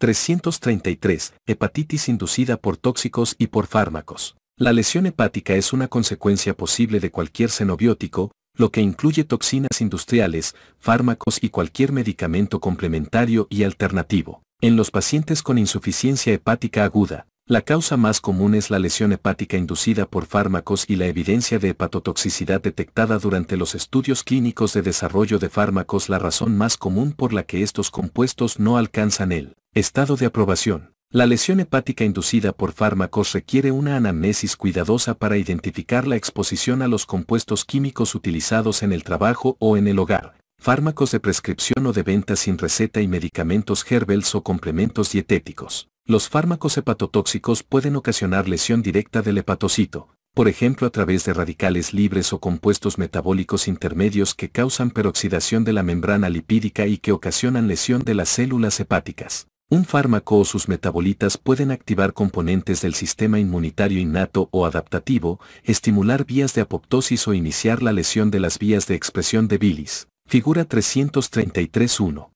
333. Hepatitis inducida por tóxicos y por fármacos. La lesión hepática es una consecuencia posible de cualquier xenobiótico, lo que incluye toxinas industriales, fármacos y cualquier medicamento complementario y alternativo. En los pacientes con insuficiencia hepática aguda, la causa más común es la lesión hepática inducida por fármacos y la evidencia de hepatotoxicidad detectada durante los estudios clínicos de desarrollo de fármacos, la razón más común por la que estos compuestos no alcanzan el estado de aprobación. La lesión hepática inducida por fármacos requiere una anamnesis cuidadosa para identificar la exposición a los compuestos químicos utilizados en el trabajo o en el hogar, fármacos de prescripción o de venta sin receta y medicamentos herbals o complementos dietéticos. Los fármacos hepatotóxicos pueden ocasionar lesión directa del hepatocito, por ejemplo a través de radicales libres o compuestos metabólicos intermedios que causan peroxidación de la membrana lipídica y que ocasionan lesión de las células hepáticas. Un fármaco o sus metabolitas pueden activar componentes del sistema inmunitario innato o adaptativo, estimular vías de apoptosis o iniciar la lesión de las vías de expresión de bilis. Figura 333.1.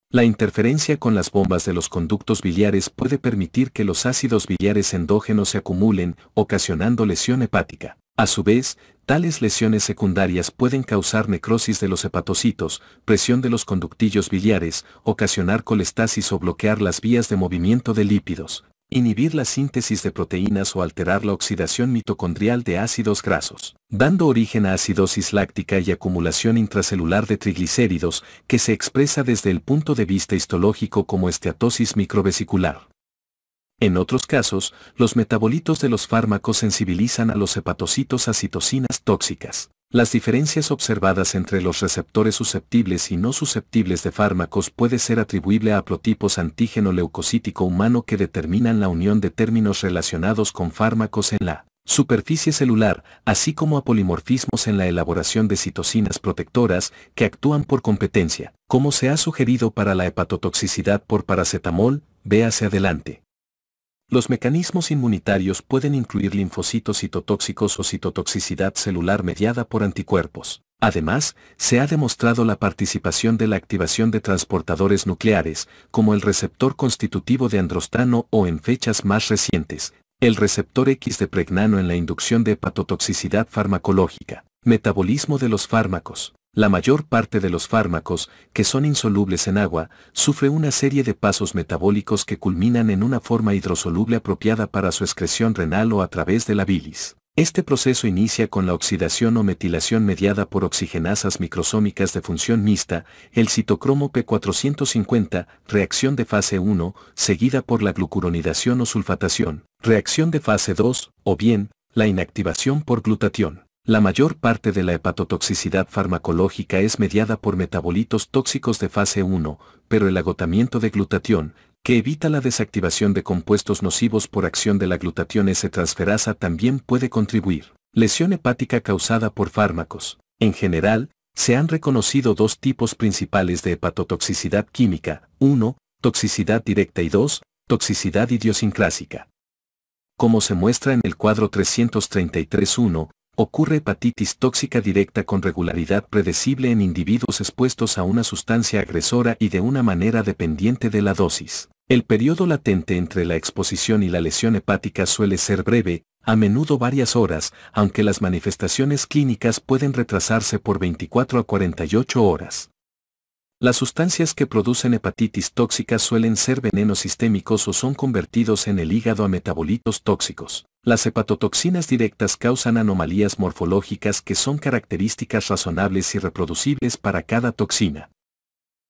La interferencia con las bombas de los conductos biliares puede permitir que los ácidos biliares endógenos se acumulen, ocasionando lesión hepática. A su vez, tales lesiones secundarias pueden causar necrosis de los hepatocitos, presión de los conductillos biliares, ocasionar colestasis o bloquear las vías de movimiento de lípidos, inhibir la síntesis de proteínas o alterar la oxidación mitocondrial de ácidos grasos, dando origen a acidosis láctica y acumulación intracelular de triglicéridos, que se expresa desde el punto de vista histológico como esteatosis microvesicular. En otros casos, los metabolitos de los fármacos sensibilizan a los hepatocitos a citocinas tóxicas. Las diferencias observadas entre los receptores susceptibles y no susceptibles de fármacos puede ser atribuible a haplotipos antígeno leucocítico humano que determinan la unión de términos relacionados con fármacos en la superficie celular, así como a polimorfismos en la elaboración de citocinas protectoras que actúan por competencia, como se ha sugerido para la hepatotoxicidad por paracetamol, véase adelante. Los mecanismos inmunitarios pueden incluir linfocitos citotóxicos o citotoxicidad celular mediada por anticuerpos. Además, se ha demostrado la participación de la activación de transportadores nucleares, como el receptor constitutivo de androstano o en fechas más recientes, el receptor X de pregnano en la inducción de hepatotoxicidad farmacológica. Metabolismo de los fármacos. La mayor parte de los fármacos, que son insolubles en agua, sufre una serie de pasos metabólicos que culminan en una forma hidrosoluble apropiada para su excreción renal o a través de la bilis. Este proceso inicia con la oxidación o metilación mediada por oxigenasas microsómicas de función mixta, el citocromo P450, reacción de fase 1, seguida por la glucuronidación o sulfatación, reacción de fase 2, o bien, la inactivación por glutatión. La mayor parte de la hepatotoxicidad farmacológica es mediada por metabolitos tóxicos de fase 1, pero el agotamiento de glutatión, que evita la desactivación de compuestos nocivos por acción de la glutatión S-transferasa, también puede contribuir. Lesión hepática causada por fármacos. En general, se han reconocido dos tipos principales de hepatotoxicidad química: 1, toxicidad directa y 2, toxicidad idiosincrásica. Como se muestra en el cuadro 333.1, ocurre hepatitis tóxica directa con regularidad predecible en individuos expuestos a una sustancia agresora y de una manera dependiente de la dosis. El periodo latente entre la exposición y la lesión hepática suele ser breve, a menudo varias horas, aunque las manifestaciones clínicas pueden retrasarse por 24 a 48 horas. Las sustancias que producen hepatitis tóxica suelen ser venenos sistémicos o son convertidos en el hígado a metabolitos tóxicos. Las hepatotoxinas directas causan anomalías morfológicas que son características razonables y reproducibles para cada toxina.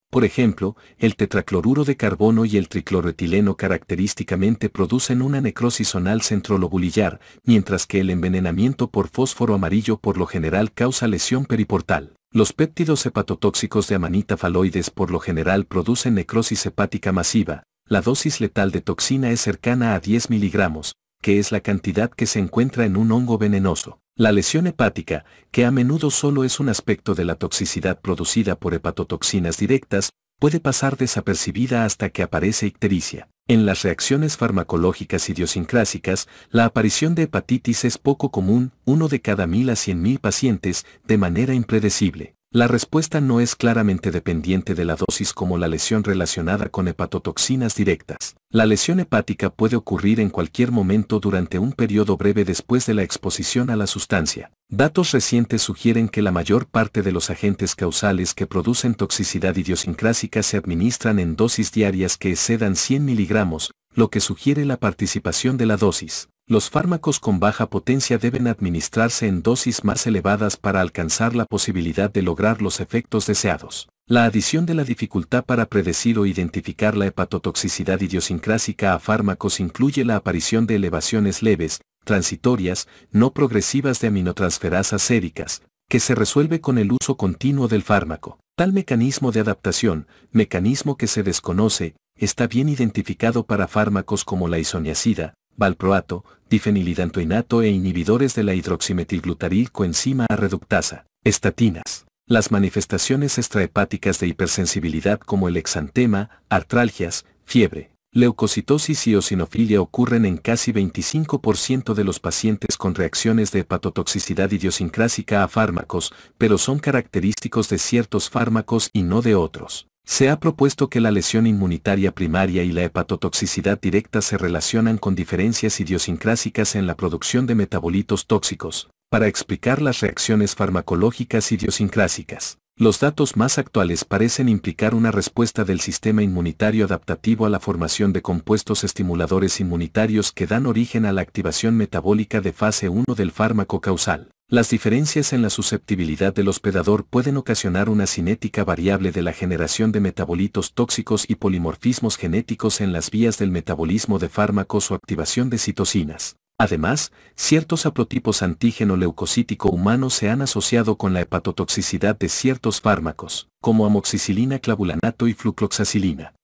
Por ejemplo, el tetracloruro de carbono y el tricloroetileno característicamente producen una necrosis zonal centrolobulillar, mientras que el envenenamiento por fósforo amarillo por lo general causa lesión periportal. Los péptidos hepatotóxicos de amanita faloides por lo general producen necrosis hepática masiva. La dosis letal de toxina es cercana a 10 miligramos, que es la cantidad que se encuentra en un hongo venenoso. La lesión hepática, que a menudo solo es un aspecto de la toxicidad producida por hepatotoxinas directas, puede pasar desapercibida hasta que aparece ictericia. En las reacciones farmacológicas idiosincrásicas, la aparición de hepatitis es poco común, 1 de cada 1000 a 100.000 pacientes, de manera impredecible. La respuesta no es claramente dependiente de la dosis como la lesión relacionada con hepatotoxinas directas. La lesión hepática puede ocurrir en cualquier momento durante un periodo breve después de la exposición a la sustancia. Datos recientes sugieren que la mayor parte de los agentes causales que producen toxicidad idiosincrásica se administran en dosis diarias que excedan 100 miligramos, lo que sugiere la participación de la dosis. Los fármacos con baja potencia deben administrarse en dosis más elevadas para alcanzar la posibilidad de lograr los efectos deseados. La adición de la dificultad para predecir o identificar la hepatotoxicidad idiosincrásica a fármacos incluye la aparición de elevaciones leves, transitorias, no progresivas de aminotransferasas séricas, que se resuelve con el uso continuo del fármaco. Tal mecanismo de adaptación, mecanismo que se desconoce, está bien identificado para fármacos como la isoniazida, valproato, difenilidantoinato e inhibidores de la hidroximetilglutaril coenzima A reductasa, estatinas. Las manifestaciones extrahepáticas de hipersensibilidad como el exantema, artralgias, fiebre, leucocitosis y eosinofilia ocurren en casi 25% de los pacientes con reacciones de hepatotoxicidad idiosincrásica a fármacos, pero son característicos de ciertos fármacos y no de otros. Se ha propuesto que la lesión inmunitaria primaria y la hepatotoxicidad directa se relacionan con diferencias idiosincrásicas en la producción de metabolitos tóxicos, para explicar las reacciones farmacológicas idiosincrásicas. Los datos más actuales parecen implicar una respuesta del sistema inmunitario adaptativo a la formación de compuestos estimuladores inmunitarios que dan origen a la activación metabólica de fase 1 del fármaco causal. Las diferencias en la susceptibilidad del hospedador pueden ocasionar una cinética variable de la generación de metabolitos tóxicos y polimorfismos genéticos en las vías del metabolismo de fármacos o activación de citocinas. Además, ciertos haplotipos antígeno leucocítico humano se han asociado con la hepatotoxicidad de ciertos fármacos, como amoxicilina, clavulanato y flucloxacilina.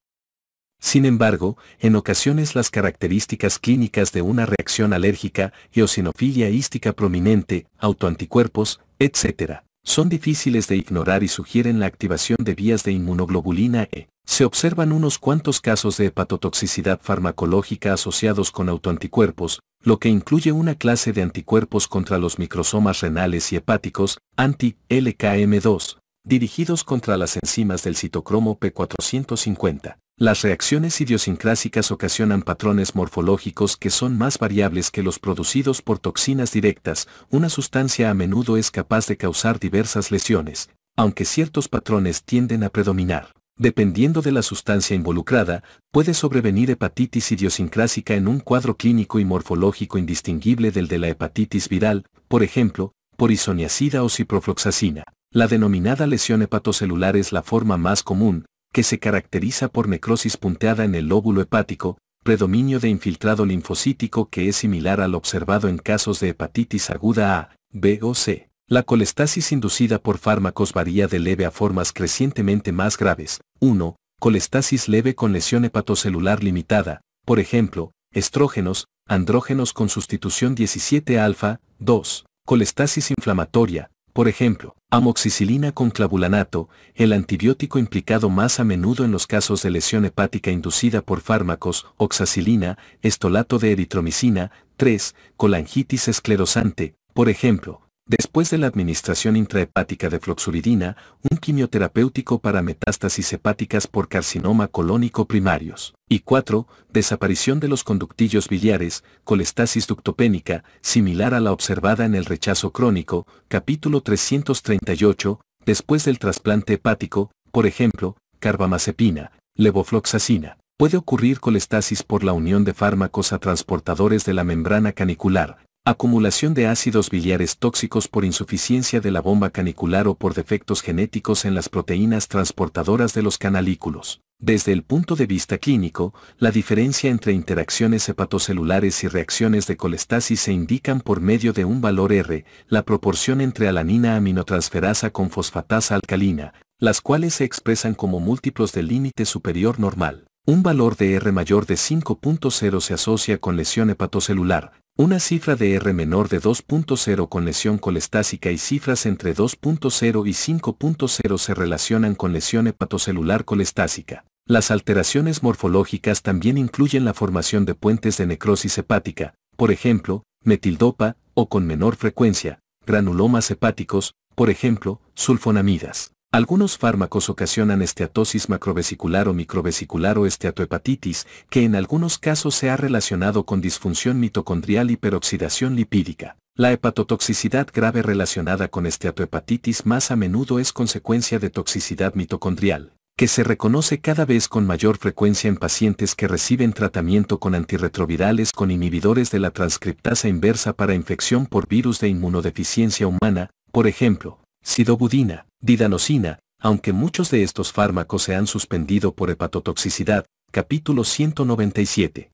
Sin embargo, en ocasiones las características clínicas de una reacción alérgica, eosinofilia hística prominente, autoanticuerpos, etc., son difíciles de ignorar y sugieren la activación de vías de inmunoglobulina E. Se observan unos cuantos casos de hepatotoxicidad farmacológica asociados con autoanticuerpos, lo que incluye una clase de anticuerpos contra los microsomas renales y hepáticos, anti-LKM2, dirigidos contra las enzimas del citocromo P450. Las reacciones idiosincrásicas ocasionan patrones morfológicos que son más variables que los producidos por toxinas directas. Una sustancia a menudo es capaz de causar diversas lesiones, aunque ciertos patrones tienden a predominar. Dependiendo de la sustancia involucrada, puede sobrevenir hepatitis idiosincrásica en un cuadro clínico y morfológico indistinguible del de la hepatitis viral, por ejemplo, por isoniazida o ciprofloxacina. La denominada lesión hepatocelular es la forma más común, que se caracteriza por necrosis punteada en el lóbulo hepático, predominio de infiltrado linfocítico que es similar al observado en casos de hepatitis aguda A, B o C. La colestasis inducida por fármacos varía de leve a formas crecientemente más graves. 1. Colestasis leve con lesión hepatocelular limitada, por ejemplo, estrógenos, andrógenos con sustitución 17-alfa. 2. Colestasis inflamatoria, por ejemplo, amoxicilina con clavulanato, el antibiótico implicado más a menudo en los casos de lesión hepática inducida por fármacos, oxacilina, estolato de eritromicina. 3. Colangitis esclerosante, por ejemplo, después de la administración intrahepática de floxuridina, un quimioterapéutico para metástasis hepáticas por carcinoma colónico primarios. Y 4. Desaparición de los conductillos biliares, colestasis ductopénica, similar a la observada en el rechazo crónico, capítulo 338, después del trasplante hepático, por ejemplo, carbamazepina, levofloxacina. Puede ocurrir colestasis por la unión de fármacos a transportadores de la membrana canicular, acumulación de ácidos biliares tóxicos por insuficiencia de la bomba canicular o por defectos genéticos en las proteínas transportadoras de los canalículos. Desde el punto de vista clínico, la diferencia entre interacciones hepatocelulares y reacciones de colestasis se indican por medio de un valor R, la proporción entre alanina aminotransferasa con fosfatasa alcalina, las cuales se expresan como múltiplos del límite superior normal. Un valor de R mayor de 5.0 se asocia con lesión hepatocelular, una cifra de R menor de 2.0 con lesión colestásica y cifras entre 2.0 y 5.0 se relacionan con lesión hepatocelular colestásica. Las alteraciones morfológicas también incluyen la formación de puentes de necrosis hepática, por ejemplo, metildopa, o con menor frecuencia, granulomas hepáticos, por ejemplo, sulfonamidas. Algunos fármacos ocasionan esteatosis macrovesicular o microvesicular o esteatohepatitis, que en algunos casos se ha relacionado con disfunción mitocondrial y peroxidación lipídica. La hepatotoxicidad grave relacionada con esteatohepatitis más a menudo es consecuencia de toxicidad mitocondrial, que se reconoce cada vez con mayor frecuencia en pacientes que reciben tratamiento con antirretrovirales con inhibidores de la transcriptasa inversa para infección por virus de inmunodeficiencia humana, por ejemplo, sidobudina, didanosina, aunque muchos de estos fármacos se han suspendido por hepatotoxicidad. Capítulo 197.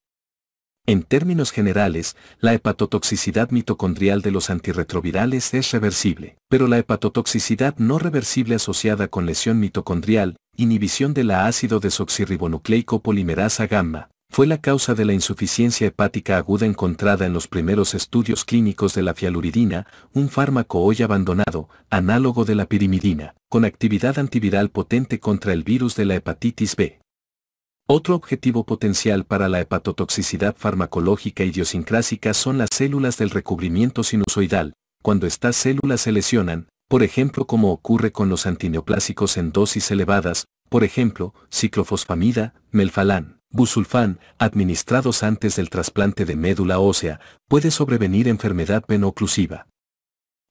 En términos generales, la hepatotoxicidad mitocondrial de los antirretrovirales es reversible, pero la hepatotoxicidad no reversible asociada con lesión mitocondrial, inhibición de la ácido desoxirribonucleico polimerasa gamma, fue la causa de la insuficiencia hepática aguda encontrada en los primeros estudios clínicos de la fialuridina, un fármaco hoy abandonado, análogo de la pirimidina, con actividad antiviral potente contra el virus de la hepatitis B. Otro objetivo potencial para la hepatotoxicidad farmacológica idiosincrásica son las células del recubrimiento sinusoidal, cuando estas células se lesionan, por ejemplo como ocurre con los antineoplásicos en dosis elevadas, por ejemplo, ciclofosfamida, melfalán, busulfán, administrados antes del trasplante de médula ósea, puede sobrevenir enfermedad veno-oclusiva.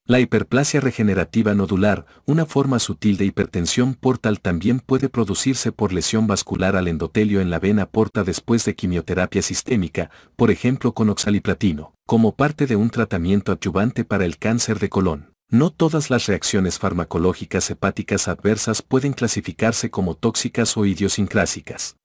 La hiperplasia regenerativa nodular, una forma sutil de hipertensión portal, también puede producirse por lesión vascular al endotelio en la vena porta después de quimioterapia sistémica, por ejemplo con oxaliplatino, como parte de un tratamiento adyuvante para el cáncer de colon. No todas las reacciones farmacológicas hepáticas adversas pueden clasificarse como tóxicas o idiosincrásicas.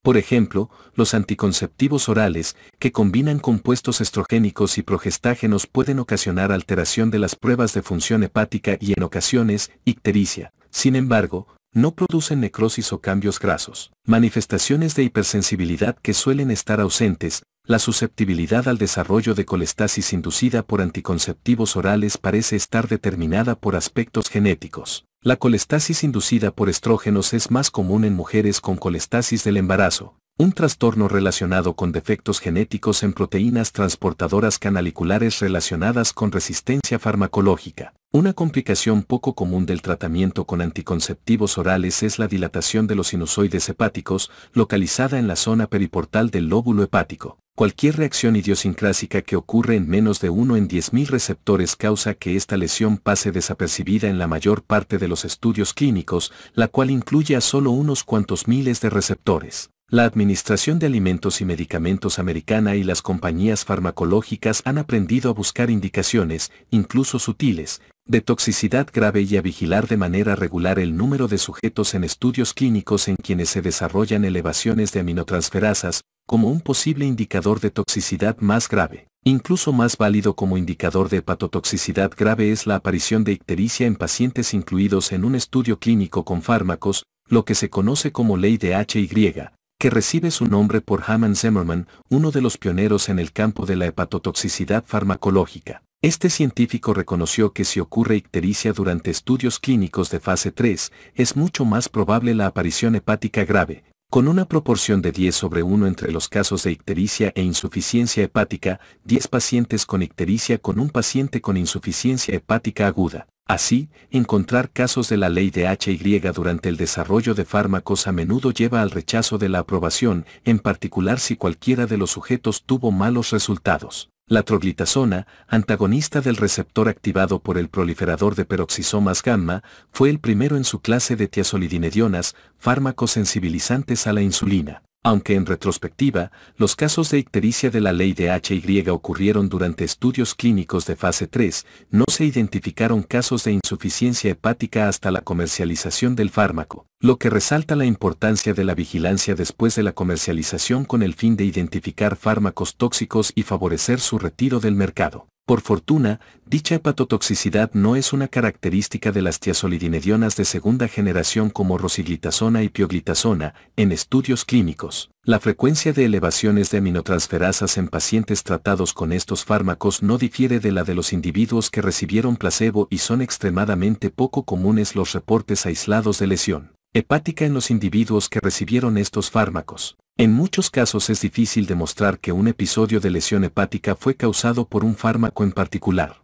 Por ejemplo, los anticonceptivos orales, que combinan compuestos estrogénicos y progestágenos, pueden ocasionar alteración de las pruebas de función hepática y en ocasiones, ictericia. Sin embargo, no producen necrosis o cambios grasos. Manifestaciones de hipersensibilidad que suelen estar ausentes. La susceptibilidad al desarrollo de colestasis inducida por anticonceptivos orales parece estar determinada por aspectos genéticos. La colestasis inducida por estrógenos es más común en mujeres con colestasis del embarazo, un trastorno relacionado con defectos genéticos en proteínas transportadoras canaliculares relacionadas con resistencia farmacológica. Una complicación poco común del tratamiento con anticonceptivos orales es la dilatación de los sinusoides hepáticos, localizada en la zona periportal del lóbulo hepático. Cualquier reacción idiosincrásica que ocurre en menos de 1 en 10.000 receptores causa que esta lesión pase desapercibida en la mayor parte de los estudios clínicos, la cual incluye a solo unos cuantos miles de receptores. La Administración de Alimentos y Medicamentos americana y las compañías farmacológicas han aprendido a buscar indicaciones, incluso sutiles, de toxicidad grave y a vigilar de manera regular el número de sujetos en estudios clínicos en quienes se desarrollan elevaciones de aminotransferasas, como un posible indicador de toxicidad más grave. Incluso más válido como indicador de hepatotoxicidad grave es la aparición de ictericia en pacientes incluidos en un estudio clínico con fármacos, lo que se conoce como ley de Hy, que recibe su nombre por Hammond Zimmerman, uno de los pioneros en el campo de la hepatotoxicidad farmacológica. Este científico reconoció que si ocurre ictericia durante estudios clínicos de fase 3, es mucho más probable la aparición hepática grave, con una proporción de 10/1 entre los casos de ictericia e insuficiencia hepática, 10 pacientes con ictericia con un paciente con insuficiencia hepática aguda. Así, encontrar casos de la ley de Hy durante el desarrollo de fármacos a menudo lleva al rechazo de la aprobación, en particular si cualquiera de los sujetos tuvo malos resultados. La troglitazona, antagonista del receptor activado por el proliferador de peroxisomas gamma, fue el primero en su clase de tiazolidinedionas, fármacos sensibilizantes a la insulina. Aunque en retrospectiva, los casos de ictericia de la ley de Hy ocurrieron durante estudios clínicos de fase 3, no se identificaron casos de insuficiencia hepática hasta la comercialización del fármaco, lo que resalta la importancia de la vigilancia después de la comercialización con el fin de identificar fármacos tóxicos y favorecer su retiro del mercado. Por fortuna, dicha hepatotoxicidad no es una característica de las tiazolidinedionas de segunda generación como rosiglitazona y pioglitazona. En estudios clínicos, la frecuencia de elevaciones de aminotransferasas en pacientes tratados con estos fármacos no difiere de la de los individuos que recibieron placebo y son extremadamente poco comunes los reportes aislados de lesión hepática en los individuos que recibieron estos fármacos. En muchos casos es difícil demostrar que un episodio de lesión hepática fue causado por un fármaco en particular.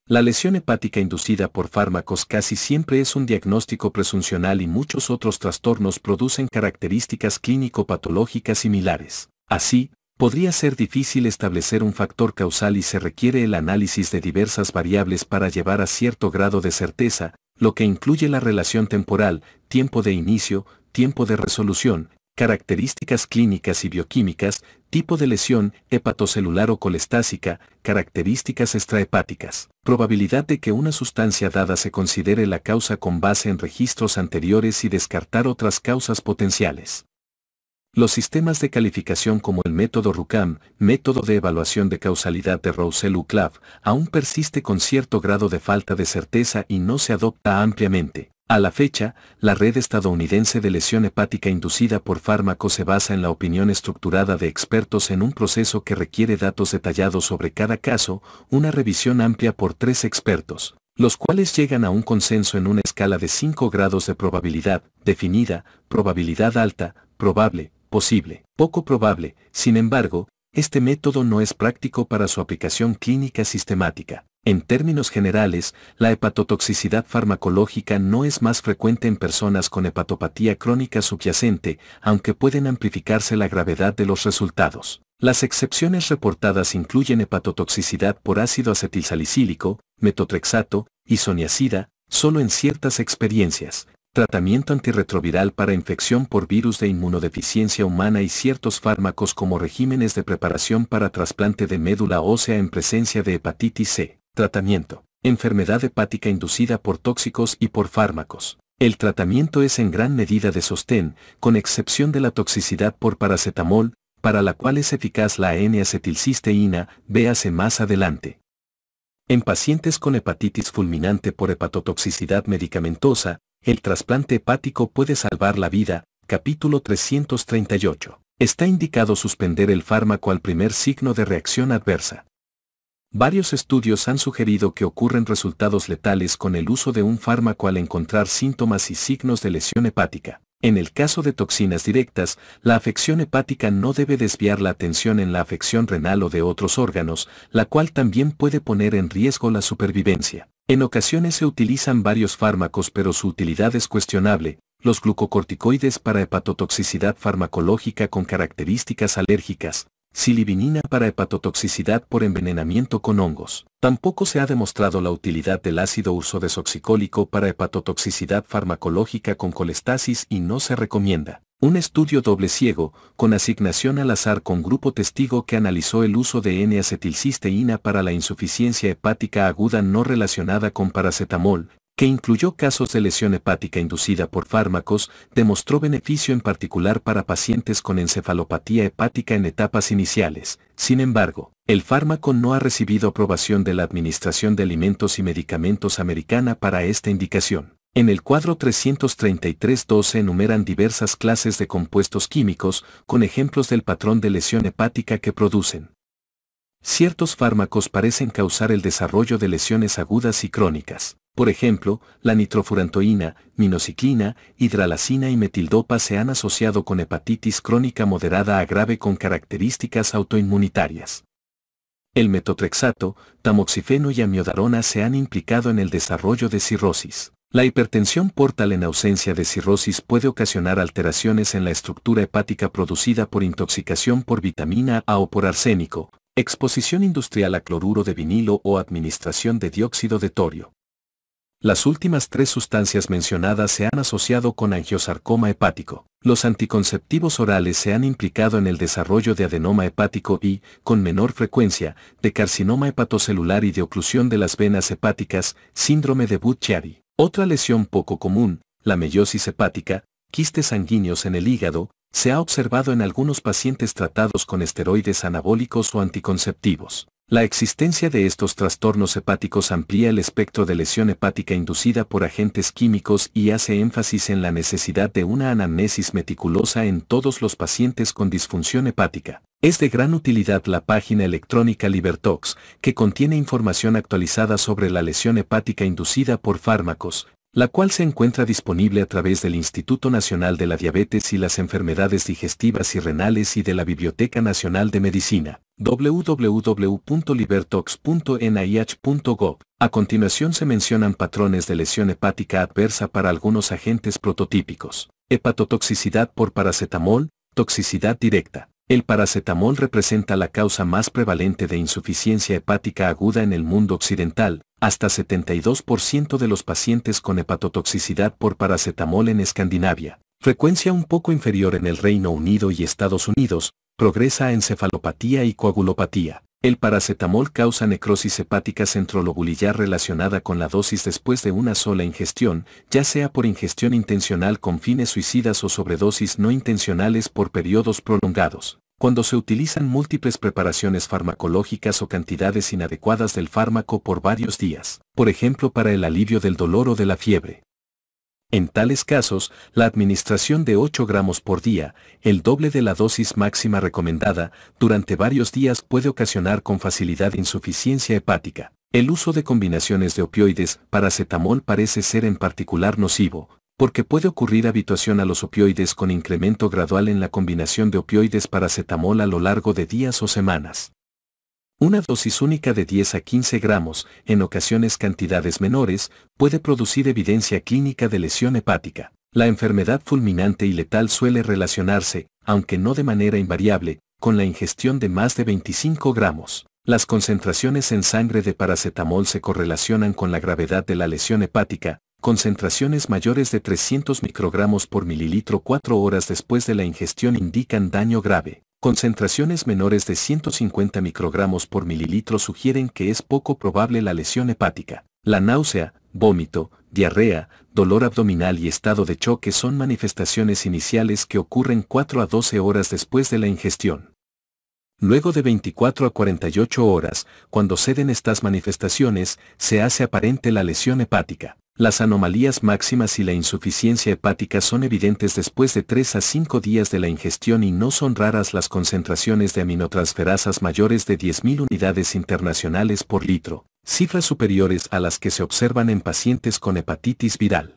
La lesión hepática inducida por fármacos casi siempre es un diagnóstico presuncional y muchos otros trastornos producen características clínico-patológicas similares. Así, podría ser difícil establecer un factor causal y se requiere el análisis de diversas variables para llevar a cierto grado de certeza, lo que incluye la relación temporal, tiempo de inicio, tiempo de resolución, características clínicas y bioquímicas, tipo de lesión, hepatocelular o colestásica, características extrahepáticas, probabilidad de que una sustancia dada se considere la causa con base en registros anteriores y descartar otras causas potenciales. Los sistemas de calificación como el método RUCAM, método de evaluación de causalidad de Roussel-Uclav, aún persiste con cierto grado de falta de certeza y no se adopta ampliamente. A la fecha, la red estadounidense de lesión hepática inducida por fármacos se basa en la opinión estructurada de expertos en un proceso que requiere datos detallados sobre cada caso, una revisión amplia por 3 expertos, los cuales llegan a un consenso en una escala de 5 grados de probabilidad, definida, probabilidad alta, probable, posible, poco probable. Sin embargo, este método no es práctico para su aplicación clínica sistemática. En términos generales, la hepatotoxicidad farmacológica no es más frecuente en personas con hepatopatía crónica subyacente, aunque pueden amplificarse la gravedad de los resultados. Las excepciones reportadas incluyen hepatotoxicidad por ácido acetilsalicílico, metotrexato, isoniazida, solo en ciertas experiencias, tratamiento antirretroviral para infección por virus de inmunodeficiencia humana y ciertos fármacos como regímenes de preparación para trasplante de médula ósea en presencia de hepatitis C. Tratamiento. Enfermedad hepática inducida por tóxicos y por fármacos. El tratamiento es en gran medida de sostén, con excepción de la toxicidad por paracetamol, para la cual es eficaz la N-acetilcisteína, véase más adelante. En pacientes con hepatitis fulminante por hepatotoxicidad medicamentosa, el trasplante hepático puede salvar la vida. Capítulo 338. Está indicado suspender el fármaco al primer signo de reacción adversa. Varios estudios han sugerido que ocurren resultados letales con el uso de un fármaco al encontrar síntomas y signos de lesión hepática. En el caso de toxinas directas, la afección hepática no debe desviar la atención en la afección renal o de otros órganos, la cual también puede poner en riesgo la supervivencia. En ocasiones se utilizan varios fármacos pero su utilidad es cuestionable. Los glucocorticoides para hepatotoxicidad farmacológica con características alérgicas, silibinina para hepatotoxicidad por envenenamiento con hongos. Tampoco se ha demostrado la utilidad del ácido ursodesoxicólico para hepatotoxicidad farmacológica con colestasis y no se recomienda. Un estudio doble ciego, con asignación al azar con grupo testigo que analizó el uso de N-acetilcisteína para la insuficiencia hepática aguda no relacionada con paracetamol, que incluyó casos de lesión hepática inducida por fármacos, demostró beneficio en particular para pacientes con encefalopatía hepática en etapas iniciales. Sin embargo, el fármaco no ha recibido aprobación de la Administración de Alimentos y Medicamentos Americana para esta indicación. En el cuadro 333-2 se enumeran diversas clases de compuestos químicos, con ejemplos del patrón de lesión hepática que producen. Ciertos fármacos parecen causar el desarrollo de lesiones agudas y crónicas. Por ejemplo, la nitrofurantoína, minociclina, hidralazina y metildopa se han asociado con hepatitis crónica moderada a grave con características autoinmunitarias. El metotrexato, tamoxifeno y amiodarona se han implicado en el desarrollo de cirrosis. La hipertensión portal en ausencia de cirrosis puede ocasionar alteraciones en la estructura hepática producida por intoxicación por vitamina A o por arsénico, exposición industrial a cloruro de vinilo o administración de dióxido de torio. Las últimas 3 sustancias mencionadas se han asociado con angiosarcoma hepático. Los anticonceptivos orales se han implicado en el desarrollo de adenoma hepático y, con menor frecuencia, de carcinoma hepatocelular y de oclusión de las venas hepáticas, síndrome de Budd-Chiari. Otra lesión poco común, la meiosis hepática, quistes sanguíneos en el hígado, se ha observado en algunos pacientes tratados con esteroides anabólicos o anticonceptivos. La existencia de estos trastornos hepáticos amplía el espectro de lesión hepática inducida por agentes químicos y hace énfasis en la necesidad de una anamnesis meticulosa en todos los pacientes con disfunción hepática. Es de gran utilidad la página electrónica LiverTox, que contiene información actualizada sobre la lesión hepática inducida por fármacos, la cual se encuentra disponible a través del Instituto Nacional de la Diabetes y las Enfermedades Digestivas y Renales y de la Biblioteca Nacional de Medicina. www.libertox.nih.gov. A continuación se mencionan patrones de lesión hepática adversa para algunos agentes prototípicos. Hepatotoxicidad por paracetamol, toxicidad directa. El paracetamol representa la causa más prevalente de insuficiencia hepática aguda en el mundo occidental. Hasta 72% de los pacientes con hepatotoxicidad por paracetamol en Escandinavia, frecuencia un poco inferior en el Reino Unido y Estados Unidos, progresa a encefalopatía y coagulopatía. El paracetamol causa necrosis hepática centrolobulillar relacionada con la dosis después de una sola ingestión, ya sea por ingestión intencional con fines suicidas o sobredosis no intencionales por periodos prolongados. Cuando se utilizan múltiples preparaciones farmacológicas o cantidades inadecuadas del fármaco por varios días, por ejemplo para el alivio del dolor o de la fiebre. En tales casos, la administración de 8 gramos por día, el doble de la dosis máxima recomendada, durante varios días puede ocasionar con facilidad insuficiencia hepática. El uso de combinaciones de opioides, paracetamol parece ser en particular nocivo, porque puede ocurrir habituación a los opioides con incremento gradual en la combinación de opioides paracetamol a lo largo de días o semanas. Una dosis única de 10 a 15 gramos, en ocasiones cantidades menores, puede producir evidencia clínica de lesión hepática. La enfermedad fulminante y letal suele relacionarse, aunque no de manera invariable, con la ingestión de más de 25 gramos. Las concentraciones en sangre de paracetamol se correlacionan con la gravedad de la lesión hepática. Concentraciones mayores de 300 microgramos por mililitro 4 horas después de la ingestión indican daño grave. Concentraciones menores de 150 microgramos por mililitro sugieren que es poco probable la lesión hepática. La náusea, vómito, diarrea, dolor abdominal y estado de choque son manifestaciones iniciales que ocurren 4 a 12 horas después de la ingestión. Luego de 24 a 48 horas, cuando ceden estas manifestaciones, se hace aparente la lesión hepática. Las anomalías máximas y la insuficiencia hepática son evidentes después de 3 a 5 días de la ingestión y no son raras las concentraciones de aminotransferasas mayores de 10.000 unidades internacionales por litro, cifras superiores a las que se observan en pacientes con hepatitis viral.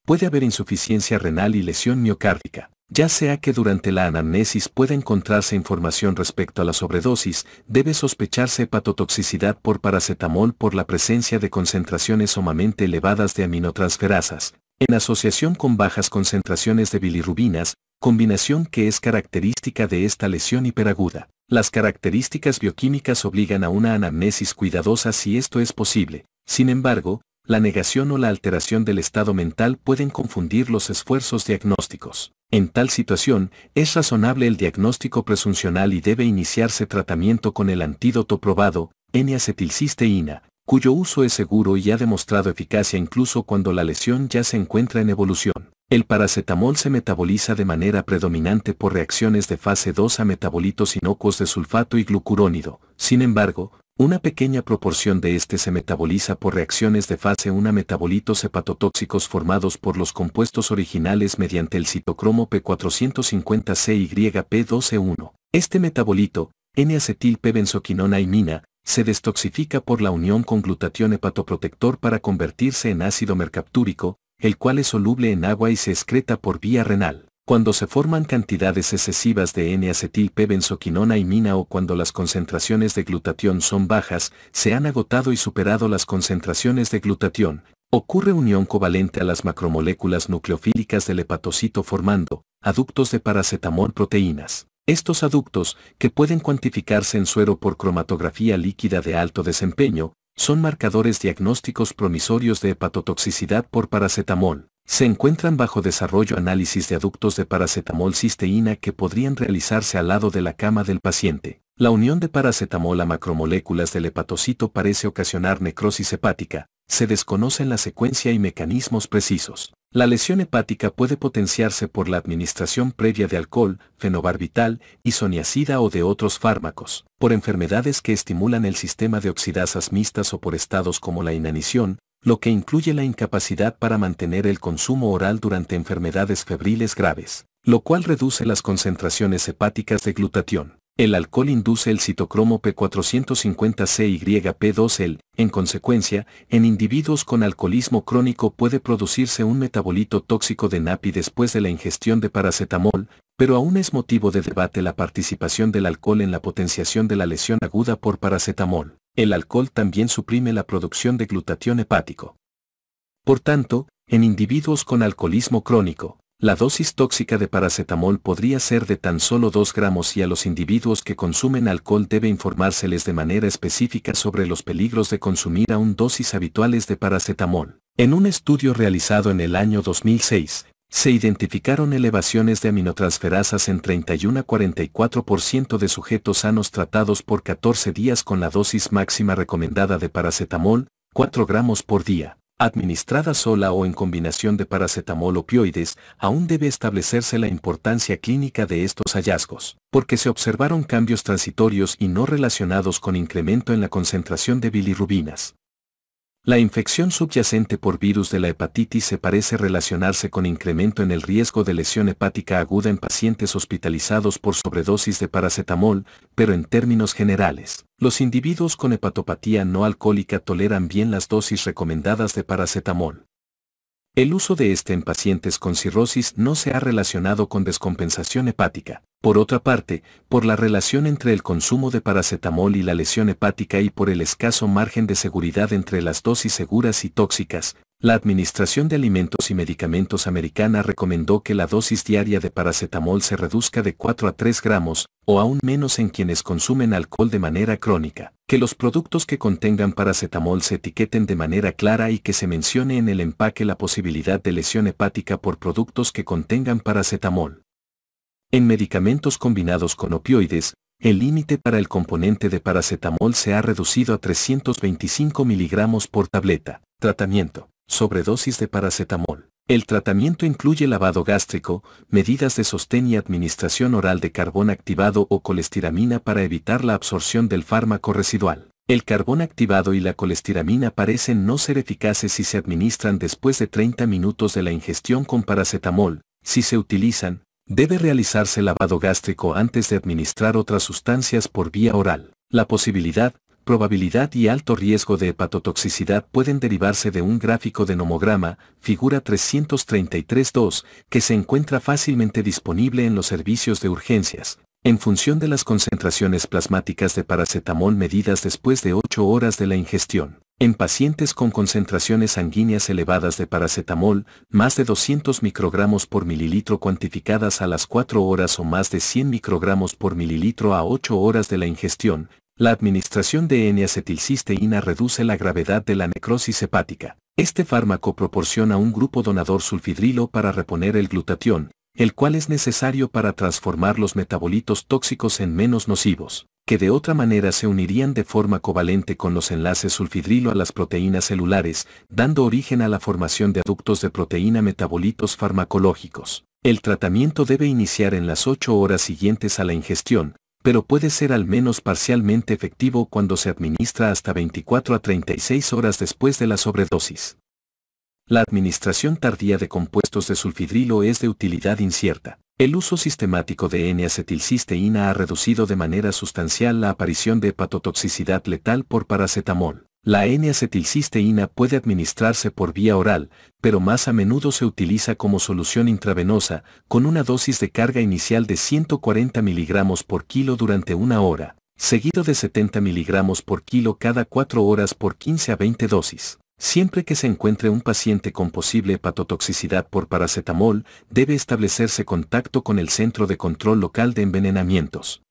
Puede haber insuficiencia renal y lesión miocárdica. Ya sea que durante la anamnesis pueda encontrarse información respecto a la sobredosis, debe sospecharse hepatotoxicidad por paracetamol por la presencia de concentraciones sumamente elevadas de aminotransferasas, en asociación con bajas concentraciones de bilirrubinas, combinación que es característica de esta lesión hiperaguda. Las características bioquímicas obligan a una anamnesis cuidadosa si esto es posible. Sin embargo, la negación o la alteración del estado mental pueden confundir los esfuerzos diagnósticos. En tal situación, es razonable el diagnóstico presuncional y debe iniciarse tratamiento con el antídoto probado, N-acetilcisteína, cuyo uso es seguro y ha demostrado eficacia incluso cuando la lesión ya se encuentra en evolución. El paracetamol se metaboliza de manera predominante por reacciones de fase 2 a metabolitos inocuos de sulfato y glucurónido. Sin embargo, una pequeña proporción de este se metaboliza por reacciones de fase 1 a metabolitos hepatotóxicos formados por los compuestos originales mediante el citocromo P450CYP12E1. Este metabolito, N-acetil-P-benzoquinona imina, se destoxifica por la unión con glutatión hepatoprotector para convertirse en ácido mercaptúrico, el cual es soluble en agua y se excreta por vía renal. Cuando se forman cantidades excesivas de N-acetil-P-benzoquinona imina o cuando las concentraciones de glutatión son bajas, se han agotado y superado las concentraciones de glutatión, ocurre unión covalente a las macromoléculas nucleofílicas del hepatocito formando aductos de paracetamol proteínas. Estos aductos, que pueden cuantificarse en suero por cromatografía líquida de alto desempeño, son marcadores diagnósticos promisorios de hepatotoxicidad por paracetamol. Se encuentran bajo desarrollo análisis de aductos de paracetamol cisteína que podrían realizarse al lado de la cama del paciente. La unión de paracetamol a macromoléculas del hepatocito parece ocasionar necrosis hepática. Se desconocen la secuencia y mecanismos precisos. La lesión hepática puede potenciarse por la administración previa de alcohol, fenobarbital, isoniazida o de otros fármacos, por enfermedades que estimulan el sistema de oxidasas mixtas o por estados como la inanición, lo que incluye la incapacidad para mantener el consumo oral durante enfermedades febriles graves, lo cual reduce las concentraciones hepáticas de glutatión. El alcohol induce el citocromo P450CYP2. En consecuencia, en individuos con alcoholismo crónico puede producirse un metabolito tóxico de NAPI después de la ingestión de paracetamol, pero aún es motivo de debate la participación del alcohol en la potenciación de la lesión aguda por paracetamol. El alcohol también suprime la producción de glutatión hepático. Por tanto, en individuos con alcoholismo crónico, la dosis tóxica de paracetamol podría ser de tan solo 2 gramos y a los individuos que consumen alcohol debe informárseles de manera específica sobre los peligros de consumir aún dosis habituales de paracetamol. En un estudio realizado en el año 2006, se identificaron elevaciones de aminotransferasas en 31 a 44% de sujetos sanos tratados por 14 días con la dosis máxima recomendada de paracetamol, 4 gramos por día. Administrada sola o en combinación de paracetamol opioides, aún debe establecerse la importancia clínica de estos hallazgos, porque se observaron cambios transitorios y no relacionados con incremento en la concentración de bilirrubinas. La infección subyacente por virus de la hepatitis se parece relacionarse con incremento en el riesgo de lesión hepática aguda en pacientes hospitalizados por sobredosis de paracetamol, pero en términos generales, los individuos con hepatopatía no alcohólica toleran bien las dosis recomendadas de paracetamol. El uso de este en pacientes con cirrosis no se ha relacionado con descompensación hepática. Por otra parte, por la relación entre el consumo de paracetamol y la lesión hepática y por el escaso margen de seguridad entre las dosis seguras y tóxicas, la Administración de Alimentos y Medicamentos Americana recomendó que la dosis diaria de paracetamol se reduzca de 4 a 3 gramos, o aún menos en quienes consumen alcohol de manera crónica, que los productos que contengan paracetamol se etiqueten de manera clara y que se mencione en el empaque la posibilidad de lesión hepática por productos que contengan paracetamol. En medicamentos combinados con opioides, el límite para el componente de paracetamol se ha reducido a 325 miligramos por tableta. Tratamiento: sobredosis de paracetamol. El tratamiento incluye lavado gástrico, medidas de sostén y administración oral de carbón activado o colestiramina para evitar la absorción del fármaco residual. El carbón activado y la colestiramina parecen no ser eficaces si se administran después de 30 minutos de la ingestión con paracetamol. Si se utilizan, debe realizarse lavado gástrico antes de administrar otras sustancias por vía oral. La posibilidad, probabilidad y alto riesgo de hepatotoxicidad pueden derivarse de un gráfico de nomograma, figura 333-2, que se encuentra fácilmente disponible en los servicios de urgencias, en función de las concentraciones plasmáticas de paracetamol medidas después de 8 horas de la ingestión. En pacientes con concentraciones sanguíneas elevadas de paracetamol, más de 200 microgramos por mililitro cuantificadas a las 4 horas o más de 100 microgramos por mililitro a 8 horas de la ingestión, la administración de N-acetilcisteína reduce la gravedad de la necrosis hepática. Este fármaco proporciona un grupo donador sulfidrilo para reponer el glutatión, el cual es necesario para transformar los metabolitos tóxicos en menos nocivos, que de otra manera se unirían de forma covalente con los enlaces sulfidrilo a las proteínas celulares, dando origen a la formación de aductos de proteína metabolitos farmacológicos. El tratamiento debe iniciar en las 8 horas siguientes a la ingestión, pero puede ser al menos parcialmente efectivo cuando se administra hasta 24 a 36 horas después de la sobredosis. La administración tardía de compuestos de sulfidrilo es de utilidad incierta. El uso sistemático de N-acetilcisteína ha reducido de manera sustancial la aparición de hepatotoxicidad letal por paracetamol. La N-acetilcisteína puede administrarse por vía oral, pero más a menudo se utiliza como solución intravenosa, con una dosis de carga inicial de 140 miligramos por kilo durante 1 hora, seguido de 70 miligramos por kilo cada 4 horas por 15 a 20 dosis. Siempre que se encuentre un paciente con posible hepatotoxicidad por paracetamol, debe establecerse contacto con el Centro de Control Local de Envenenamientos.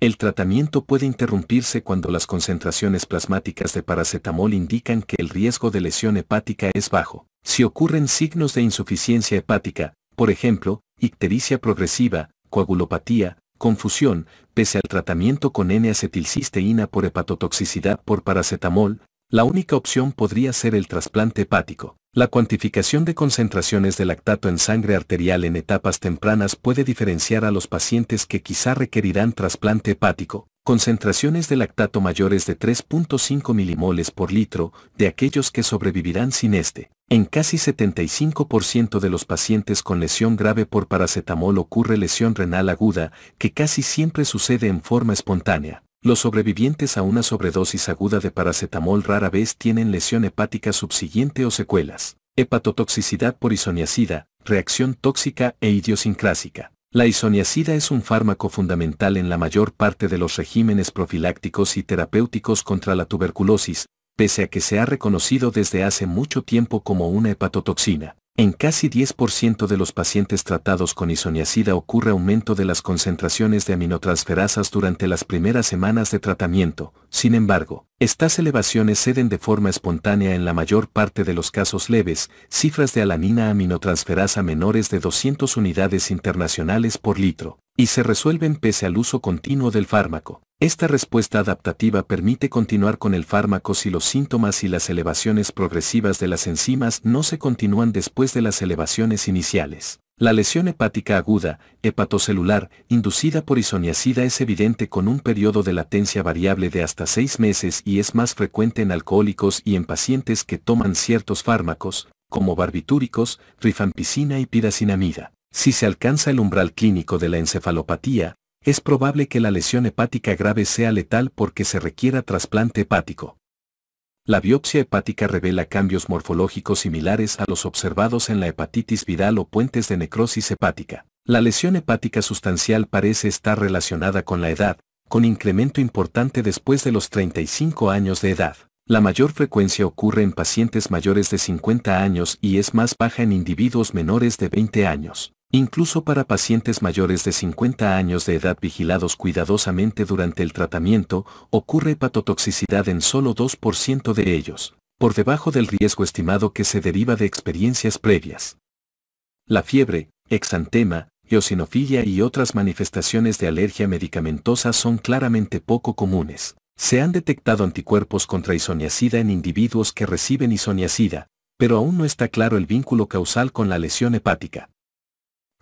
El tratamiento puede interrumpirse cuando las concentraciones plasmáticas de paracetamol indican que el riesgo de lesión hepática es bajo. Si ocurren signos de insuficiencia hepática, por ejemplo, ictericia progresiva, coagulopatía, confusión, pese al tratamiento con N-acetilcisteína por hepatotoxicidad por paracetamol, la única opción podría ser el trasplante hepático. La cuantificación de concentraciones de lactato en sangre arterial en etapas tempranas puede diferenciar a los pacientes que quizá requerirán trasplante hepático, Concentraciones de lactato mayores de 3.5 milimoles por litro de aquellos que sobrevivirán sin este. En casi 75% de los pacientes con lesión grave por paracetamol ocurre lesión renal aguda, que casi siempre sucede en forma espontánea. Los sobrevivientes a una sobredosis aguda de paracetamol rara vez tienen lesión hepática subsiguiente o secuelas. Hepatotoxicidad por isoniazida, reacción tóxica e idiosincrásica. La isoniazida es un fármaco fundamental en la mayor parte de los regímenes profilácticos y terapéuticos contra la tuberculosis, pese a que se ha reconocido desde hace mucho tiempo como una hepatotoxina. En casi 10% de los pacientes tratados con isoniazida ocurre aumento de las concentraciones de aminotransferasas durante las primeras semanas de tratamiento. Sin embargo, estas elevaciones ceden de forma espontánea en la mayor parte de los casos leves, cifras de alanina aminotransferasa menores de 200 unidades internacionales por litro, y se resuelven pese al uso continuo del fármaco. Esta respuesta adaptativa permite continuar con el fármaco si los síntomas y las elevaciones progresivas de las enzimas no se continúan después de las elevaciones iniciales. La lesión hepática aguda, hepatocelular, inducida por isoniazida es evidente con un periodo de latencia variable de hasta 6 meses y es más frecuente en alcohólicos y en pacientes que toman ciertos fármacos, como barbitúricos, rifampicina y piracinamida. Si se alcanza el umbral clínico de la encefalopatía, es probable que la lesión hepática grave sea letal porque se requiera trasplante hepático. La biopsia hepática revela cambios morfológicos similares a los observados en la hepatitis viral o puentes de necrosis hepática. La lesión hepática sustancial parece estar relacionada con la edad, con incremento importante después de los 35 años de edad. La mayor frecuencia ocurre en pacientes mayores de 50 años y es más baja en individuos menores de 20 años. Incluso para pacientes mayores de 50 años de edad vigilados cuidadosamente durante el tratamiento, ocurre hepatotoxicidad en solo 2% de ellos, por debajo del riesgo estimado que se deriva de experiencias previas. La fiebre, exantema, eosinofilia y otras manifestaciones de alergia medicamentosa son claramente poco comunes. Se han detectado anticuerpos contra isoniazida en individuos que reciben isoniazida, pero aún no está claro el vínculo causal con la lesión hepática.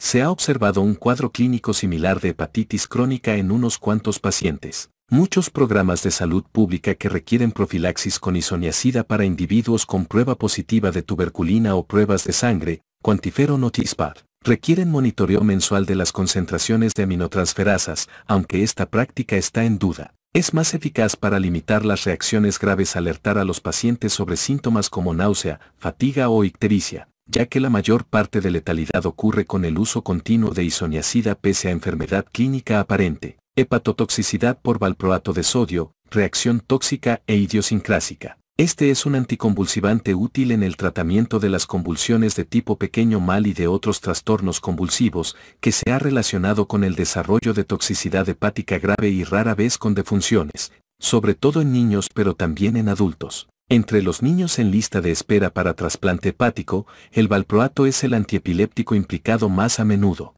Se ha observado un cuadro clínico similar de hepatitis crónica en unos cuantos pacientes. Muchos programas de salud pública que requieren profilaxis con isoniazida para individuos con prueba positiva de tuberculina o pruebas de sangre, QuantiFERON o T-SPAD, requieren monitoreo mensual de las concentraciones de aminotransferasas, aunque esta práctica está en duda. Es más eficaz para limitar las reacciones graves alertar a los pacientes sobre síntomas como náusea, fatiga o ictericia, ya que la mayor parte de letalidad ocurre con el uso continuo de isoniazida pese a enfermedad clínica aparente. Hepatotoxicidad por valproato de sodio, reacción tóxica e idiosincrásica. Este es un anticonvulsivante útil en el tratamiento de las convulsiones de tipo pequeño mal y de otros trastornos convulsivos, que se ha relacionado con el desarrollo de toxicidad hepática grave y rara vez con defunciones, sobre todo en niños pero también en adultos. Entre los niños en lista de espera para trasplante hepático, el valproato es el antiepiléptico implicado más a menudo.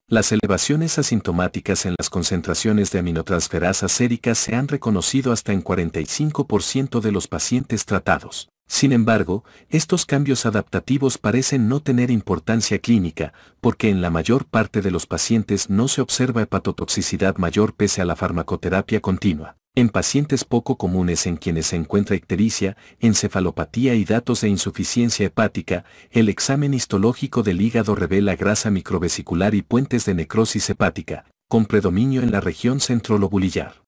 Las elevaciones asintomáticas en las concentraciones de aminotransferasas séricas se han reconocido hasta en 45% de los pacientes tratados. Sin embargo, estos cambios adaptativos parecen no tener importancia clínica, porque en la mayor parte de los pacientes no se observa hepatotoxicidad mayor pese a la farmacoterapia continua. En pacientes poco comunes en quienes se encuentra ictericia, encefalopatía y datos de insuficiencia hepática, el examen histológico del hígado revela grasa microvesicular y puentes de necrosis hepática, con predominio en la región centrolobulillar.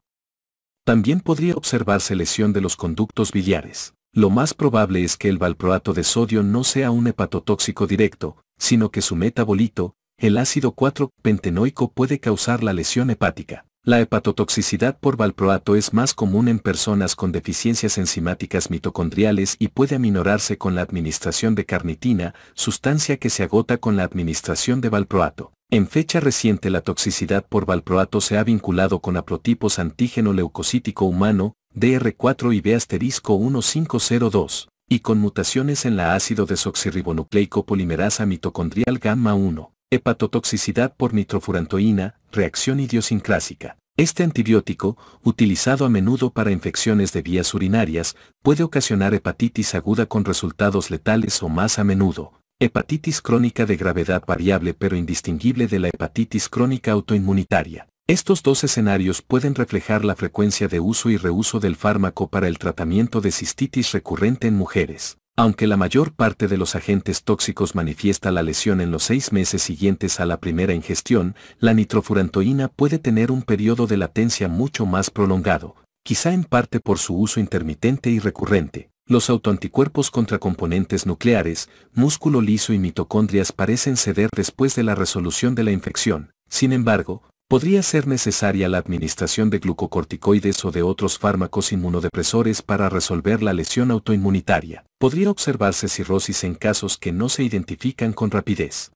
También podría observarse lesión de los conductos biliares. Lo más probable es que el valproato de sodio no sea un hepatotóxico directo, sino que su metabolito, el ácido 4-pentenoico, puede causar la lesión hepática. La hepatotoxicidad por valproato es más común en personas con deficiencias enzimáticas mitocondriales y puede aminorarse con la administración de carnitina, sustancia que se agota con la administración de valproato. En fecha reciente la toxicidad por valproato se ha vinculado con haplotipos antígeno leucocítico humano, DR4 y B*1502, y con mutaciones en la ácido desoxirribonucleico polimerasa mitocondrial gamma 1. Hepatotoxicidad por nitrofurantoína, reacción idiosincrásica. Este antibiótico, utilizado a menudo para infecciones de vías urinarias, puede ocasionar hepatitis aguda con resultados letales o más a menudo, hepatitis crónica de gravedad variable pero indistinguible de la hepatitis crónica autoinmunitaria. Estos dos escenarios pueden reflejar la frecuencia de uso y reuso del fármaco para el tratamiento de cistitis recurrente en mujeres. Aunque la mayor parte de los agentes tóxicos manifiesta la lesión en los 6 meses siguientes a la primera ingestión, la nitrofurantoína puede tener un periodo de latencia mucho más prolongado, quizá en parte por su uso intermitente y recurrente. Los autoanticuerpos contra componentes nucleares, músculo liso y mitocondrias parecen ceder después de la resolución de la infección. Sin embargo, podría ser necesaria la administración de glucocorticoides o de otros fármacos inmunodepresores para resolver la lesión autoinmunitaria. Podría observarse cirrosis en casos que no se identifican con rapidez.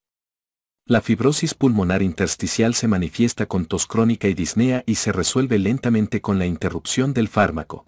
La fibrosis pulmonar intersticial se manifiesta con tos crónica y disnea y se resuelve lentamente con la interrupción del fármaco.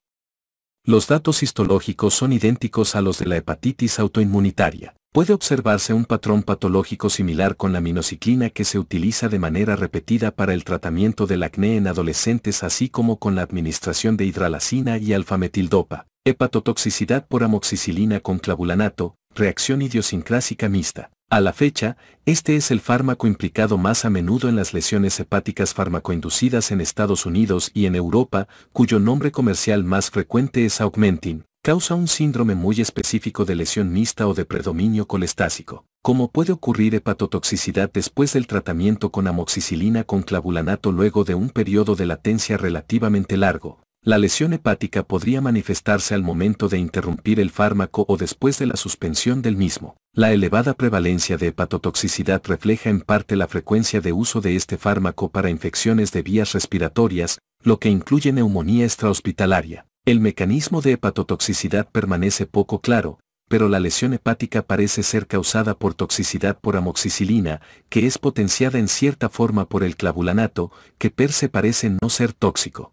Los datos histológicos son idénticos a los de la hepatitis autoinmunitaria. Puede observarse un patrón patológico similar con la minociclina que se utiliza de manera repetida para el tratamiento del acné en adolescentes, así como con la administración de hidralazina y alfametildopa. Hepatotoxicidad por amoxicilina con clavulanato, reacción idiosincrásica mixta. A la fecha, este es el fármaco implicado más a menudo en las lesiones hepáticas farmacoinducidas en Estados Unidos y en Europa, cuyo nombre comercial más frecuente es Augmentin. Causa un síndrome muy específico de lesión mixta o de predominio colestásico. Como puede ocurrir hepatotoxicidad después del tratamiento con amoxicilina con clavulanato luego de un periodo de latencia relativamente largo, la lesión hepática podría manifestarse al momento de interrumpir el fármaco o después de la suspensión del mismo. La elevada prevalencia de hepatotoxicidad refleja en parte la frecuencia de uso de este fármaco para infecciones de vías respiratorias, lo que incluye neumonía extrahospitalaria. El mecanismo de hepatotoxicidad permanece poco claro, pero la lesión hepática parece ser causada por toxicidad por amoxicilina, que es potenciada en cierta forma por el clavulanato, que per se parece no ser tóxico.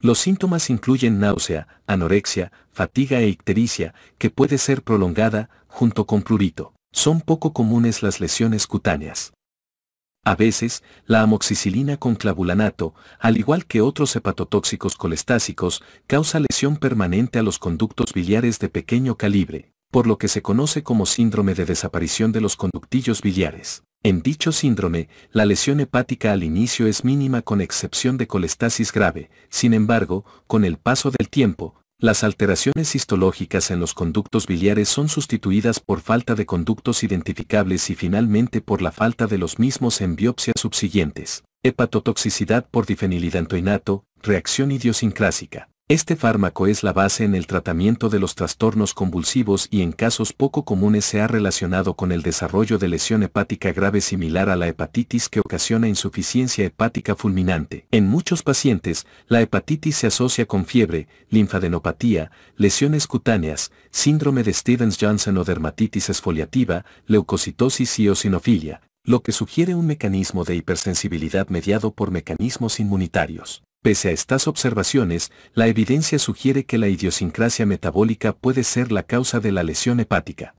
Los síntomas incluyen náusea, anorexia, fatiga e ictericia, que puede ser prolongada, junto con prurito. Son poco comunes las lesiones cutáneas. A veces, la amoxicilina con clavulanato, al igual que otros hepatotóxicos colestásicos, causa lesión permanente a los conductos biliares de pequeño calibre, por lo que se conoce como síndrome de desaparición de los conductillos biliares. En dicho síndrome, la lesión hepática al inicio es mínima con excepción de colestasis grave. Sin embargo, con el paso del tiempo, las alteraciones histológicas en los conductos biliares son sustituidas por falta de conductos identificables y finalmente por la falta de los mismos en biopsias subsiguientes. Hepatotoxicidad por difenilidantoinato, reacción idiosincrásica. Este fármaco es la base en el tratamiento de los trastornos convulsivos y en casos poco comunes se ha relacionado con el desarrollo de lesión hepática grave similar a la hepatitis que ocasiona insuficiencia hepática fulminante. En muchos pacientes, la hepatitis se asocia con fiebre, linfadenopatía, lesiones cutáneas, síndrome de Stevens-Johnson o dermatitis exfoliativa, leucocitosis y eosinofilia, lo que sugiere un mecanismo de hipersensibilidad mediado por mecanismos inmunitarios. Pese a estas observaciones, la evidencia sugiere que la idiosincrasia metabólica puede ser la causa de la lesión hepática.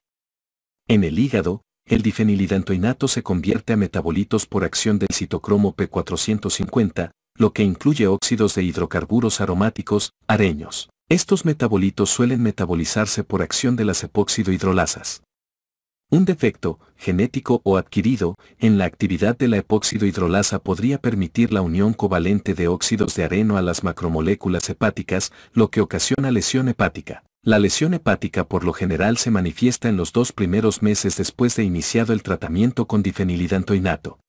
En el hígado, el difenilidantoinato se convierte a metabolitos por acción del citocromo P450, lo que incluye óxidos de hidrocarburos aromáticos, areños. Estos metabolitos suelen metabolizarse por acción de las epóxido-hidrolasas. Un defecto, genético o adquirido, en la actividad de la epóxido-hidrolasa podría permitir la unión covalente de óxidos de areno a las macromoléculas hepáticas, lo que ocasiona lesión hepática. La lesión hepática por lo general se manifiesta en los 2 primeros meses después de iniciado el tratamiento con difenilidantoinato.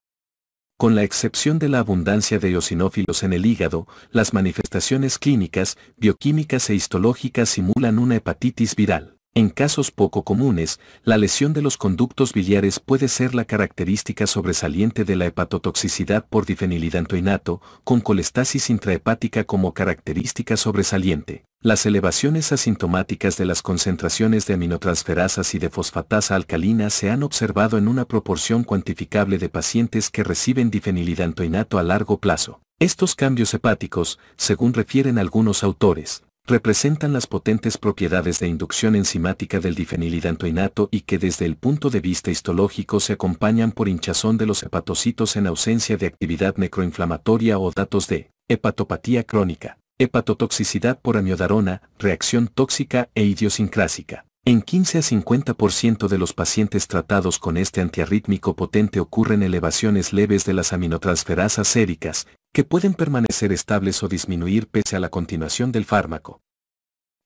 Con la excepción de la abundancia de eosinófilos en el hígado, las manifestaciones clínicas, bioquímicas e histológicas simulan una hepatitis viral. En casos poco comunes, la lesión de los conductos biliares puede ser la característica sobresaliente de la hepatotoxicidad por difenilidantoinato, con colestasis intrahepática como característica sobresaliente. Las elevaciones asintomáticas de las concentraciones de aminotransferasas y de fosfatasa alcalina se han observado en una proporción cuantificable de pacientes que reciben difenilidantoinato a largo plazo. Estos cambios hepáticos, según refieren algunos autores, representan las potentes propiedades de inducción enzimática del difenilidantoinato y que desde el punto de vista histológico se acompañan por hinchazón de los hepatocitos en ausencia de actividad necroinflamatoria o datos de hepatopatía crónica, hepatotoxicidad por amiodarona, reacción tóxica e idiosincrásica. En 15 a 50% de los pacientes tratados con este antiarrítmico potente ocurren elevaciones leves de las aminotransferasas séricas, que pueden permanecer estables o disminuir pese a la continuación del fármaco.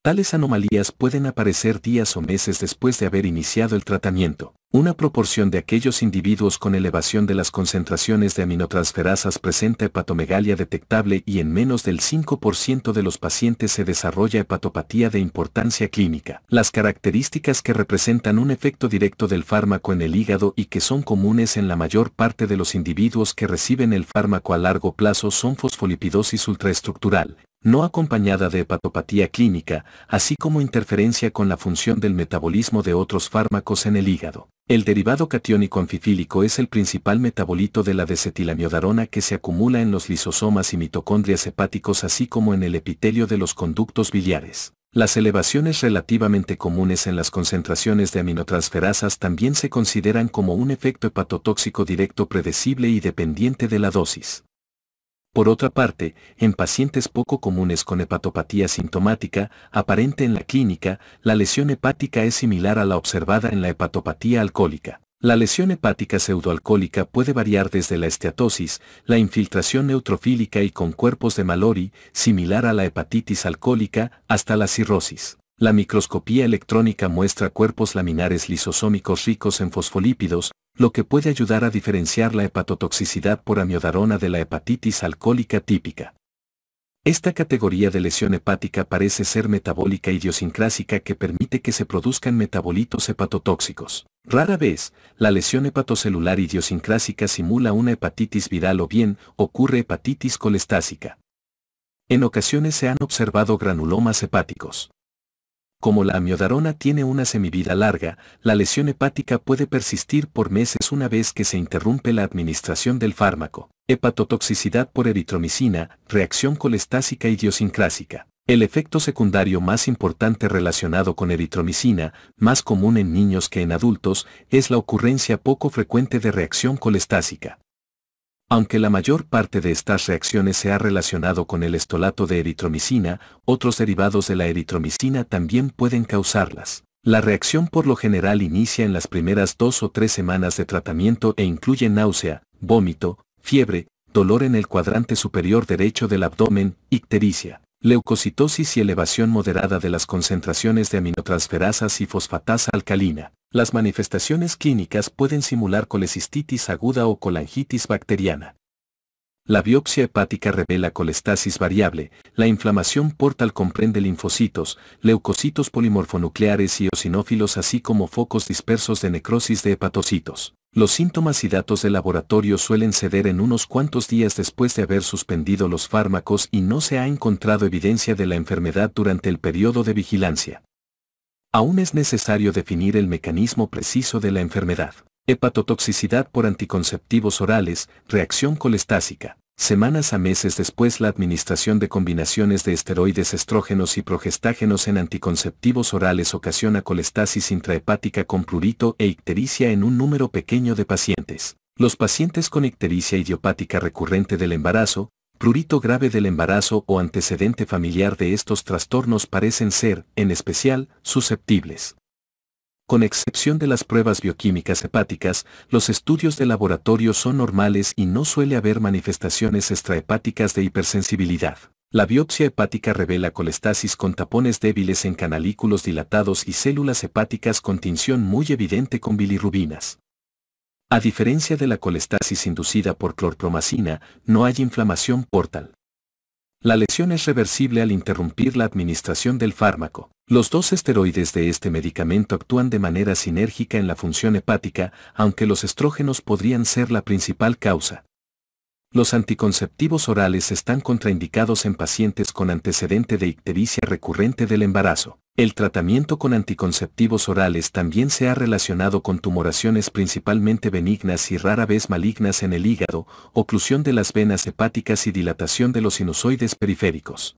Tales anomalías pueden aparecer días o meses después de haber iniciado el tratamiento. Una proporción de aquellos individuos con elevación de las concentraciones de aminotransferasas presenta hepatomegalia detectable y en menos del 5% de los pacientes se desarrolla hepatopatía de importancia clínica. Las características que representan un efecto directo del fármaco en el hígado y que son comunes en la mayor parte de los individuos que reciben el fármaco a largo plazo son fosfolipidosis ultraestructural, no acompañada de hepatopatía clínica, así como interferencia con la función del metabolismo de otros fármacos en el hígado. El derivado catiónico anfifílico es el principal metabolito de la desetilamiodarona que se acumula en los lisosomas y mitocondrias hepáticos así como en el epitelio de los conductos biliares. Las elevaciones relativamente comunes en las concentraciones de aminotransferasas también se consideran como un efecto hepatotóxico directo predecible y dependiente de la dosis. Por otra parte, en pacientes poco comunes con hepatopatía sintomática, aparente en la clínica, la lesión hepática es similar a la observada en la hepatopatía alcohólica. La lesión hepática pseudoalcohólica puede variar desde la esteatosis, la infiltración neutrofílica y con cuerpos de Mallory, similar a la hepatitis alcohólica, hasta la cirrosis. La microscopía electrónica muestra cuerpos laminares lisosómicos ricos en fosfolípidos, lo que puede ayudar a diferenciar la hepatotoxicidad por amiodarona de la hepatitis alcohólica típica. Esta categoría de lesión hepática parece ser metabólica idiosincrásica que permite que se produzcan metabolitos hepatotóxicos. Rara vez, la lesión hepatocelular idiosincrásica simula una hepatitis viral o bien ocurre hepatitis colestásica. En ocasiones se han observado granulomas hepáticos. Como la amiodarona tiene una semivida larga, la lesión hepática puede persistir por meses una vez que se interrumpe la administración del fármaco. Hepatotoxicidad por eritromicina, reacción colestásica idiosincrásica. El efecto secundario más importante relacionado con eritromicina, más común en niños que en adultos, es la ocurrencia poco frecuente de reacción colestásica. Aunque la mayor parte de estas reacciones se ha relacionado con el estolato de eritromicina, otros derivados de la eritromicina también pueden causarlas. La reacción por lo general inicia en las primeras 2 o 3 semanas de tratamiento e incluye náusea, vómito, fiebre, dolor en el cuadrante superior derecho del abdomen, ictericia, leucocitosis y elevación moderada de las concentraciones de aminotransferasas y fosfatasa alcalina. Las manifestaciones clínicas pueden simular colecistitis aguda o colangitis bacteriana. La biopsia hepática revela colestasis variable. La inflamación portal comprende linfocitos, leucocitos polimorfonucleares y eosinófilos así como focos dispersos de necrosis de hepatocitos. Los síntomas y datos de laboratorio suelen ceder en unos cuantos días después de haber suspendido los fármacos y no se ha encontrado evidencia de la enfermedad durante el periodo de vigilancia. Aún es necesario definir el mecanismo preciso de la enfermedad. Hepatotoxicidad por anticonceptivos orales, reacción colestásica. Semanas a meses después la administración de combinaciones de esteroides estrógenos y progestágenos en anticonceptivos orales ocasiona colestasis intrahepática con prurito e ictericia en un número pequeño de pacientes. Los pacientes con ictericia idiopática recurrente del embarazo, prurito grave del embarazo o antecedente familiar de estos trastornos parecen ser, en especial, susceptibles. Con excepción de las pruebas bioquímicas hepáticas, los estudios de laboratorio son normales y no suele haber manifestaciones extrahepáticas de hipersensibilidad. La biopsia hepática revela colestasis con tapones débiles en canalículos dilatados y células hepáticas con tinción muy evidente con bilirrubinas. A diferencia de la colestasis inducida por clorpromacina, no hay inflamación portal. La lesión es reversible al interrumpir la administración del fármaco. Los dos esteroides de este medicamento actúan de manera sinérgica en la función hepática, aunque los estrógenos podrían ser la principal causa. Los anticonceptivos orales están contraindicados en pacientes con antecedente de ictericia recurrente del embarazo. El tratamiento con anticonceptivos orales también se ha relacionado con tumoraciones principalmente benignas y rara vez malignas en el hígado, oclusión de las venas hepáticas y dilatación de los sinusoides periféricos.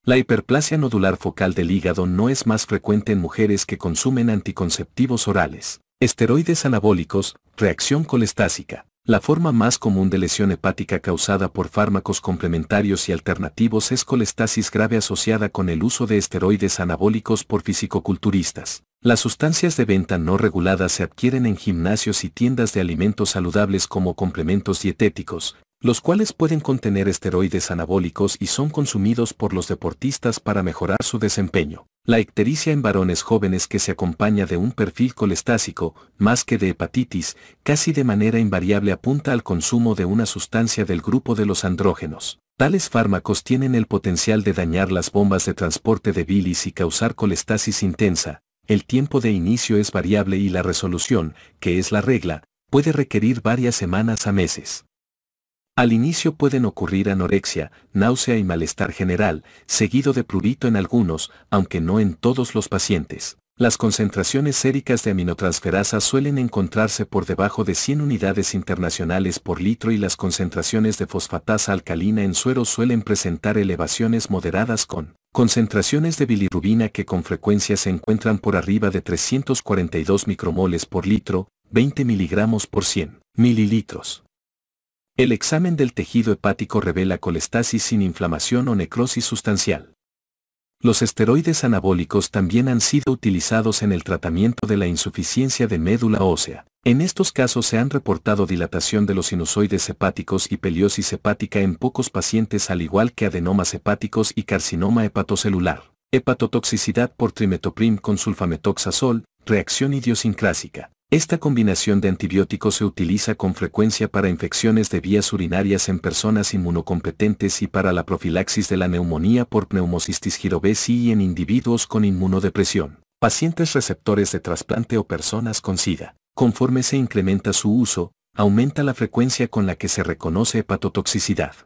La hiperplasia nodular focal del hígado no es más frecuente en mujeres que consumen anticonceptivos orales. Esteroides anabólicos, reacción colestásica. La forma más común de lesión hepática causada por fármacos complementarios y alternativos es colestasis grave asociada con el uso de esteroides anabólicos por fisicoculturistas. Las sustancias de venta no reguladas se adquieren en gimnasios y tiendas de alimentos saludables como complementos dietéticos, los cuales pueden contener esteroides anabólicos y son consumidos por los deportistas para mejorar su desempeño. La ictericia en varones jóvenes que se acompaña de un perfil colestásico, más que de hepatitis, casi de manera invariable apunta al consumo de una sustancia del grupo de los andrógenos. Tales fármacos tienen el potencial de dañar las bombas de transporte de bilis y causar colestasis intensa. El tiempo de inicio es variable y la resolución, que es la regla, puede requerir varias semanas a meses. Al inicio pueden ocurrir anorexia, náusea y malestar general, seguido de prurito en algunos, aunque no en todos los pacientes. Las concentraciones séricas de aminotransferasas suelen encontrarse por debajo de 100 unidades internacionales por litro y las concentraciones de fosfatasa alcalina en suero suelen presentar elevaciones moderadas con concentraciones de bilirrubina que con frecuencia se encuentran por arriba de 342 micromoles por litro, 20 miligramos por 100 mililitros. El examen del tejido hepático revela colestasis sin inflamación o necrosis sustancial. Los esteroides anabólicos también han sido utilizados en el tratamiento de la insuficiencia de médula ósea. En estos casos se han reportado dilatación de los sinusoides hepáticos y peliosis hepática en pocos pacientes al igual que adenomas hepáticos y carcinoma hepatocelular. Hepatotoxicidad por trimetoprim con sulfametoxazol, reacción idiosincrásica. Esta combinación de antibióticos se utiliza con frecuencia para infecciones de vías urinarias en personas inmunocompetentes y para la profilaxis de la neumonía por pneumocistis jirovesi y en individuos con inmunodepresión, pacientes receptores de trasplante o personas con SIDA. Conforme se incrementa su uso, aumenta la frecuencia con la que se reconoce hepatotoxicidad.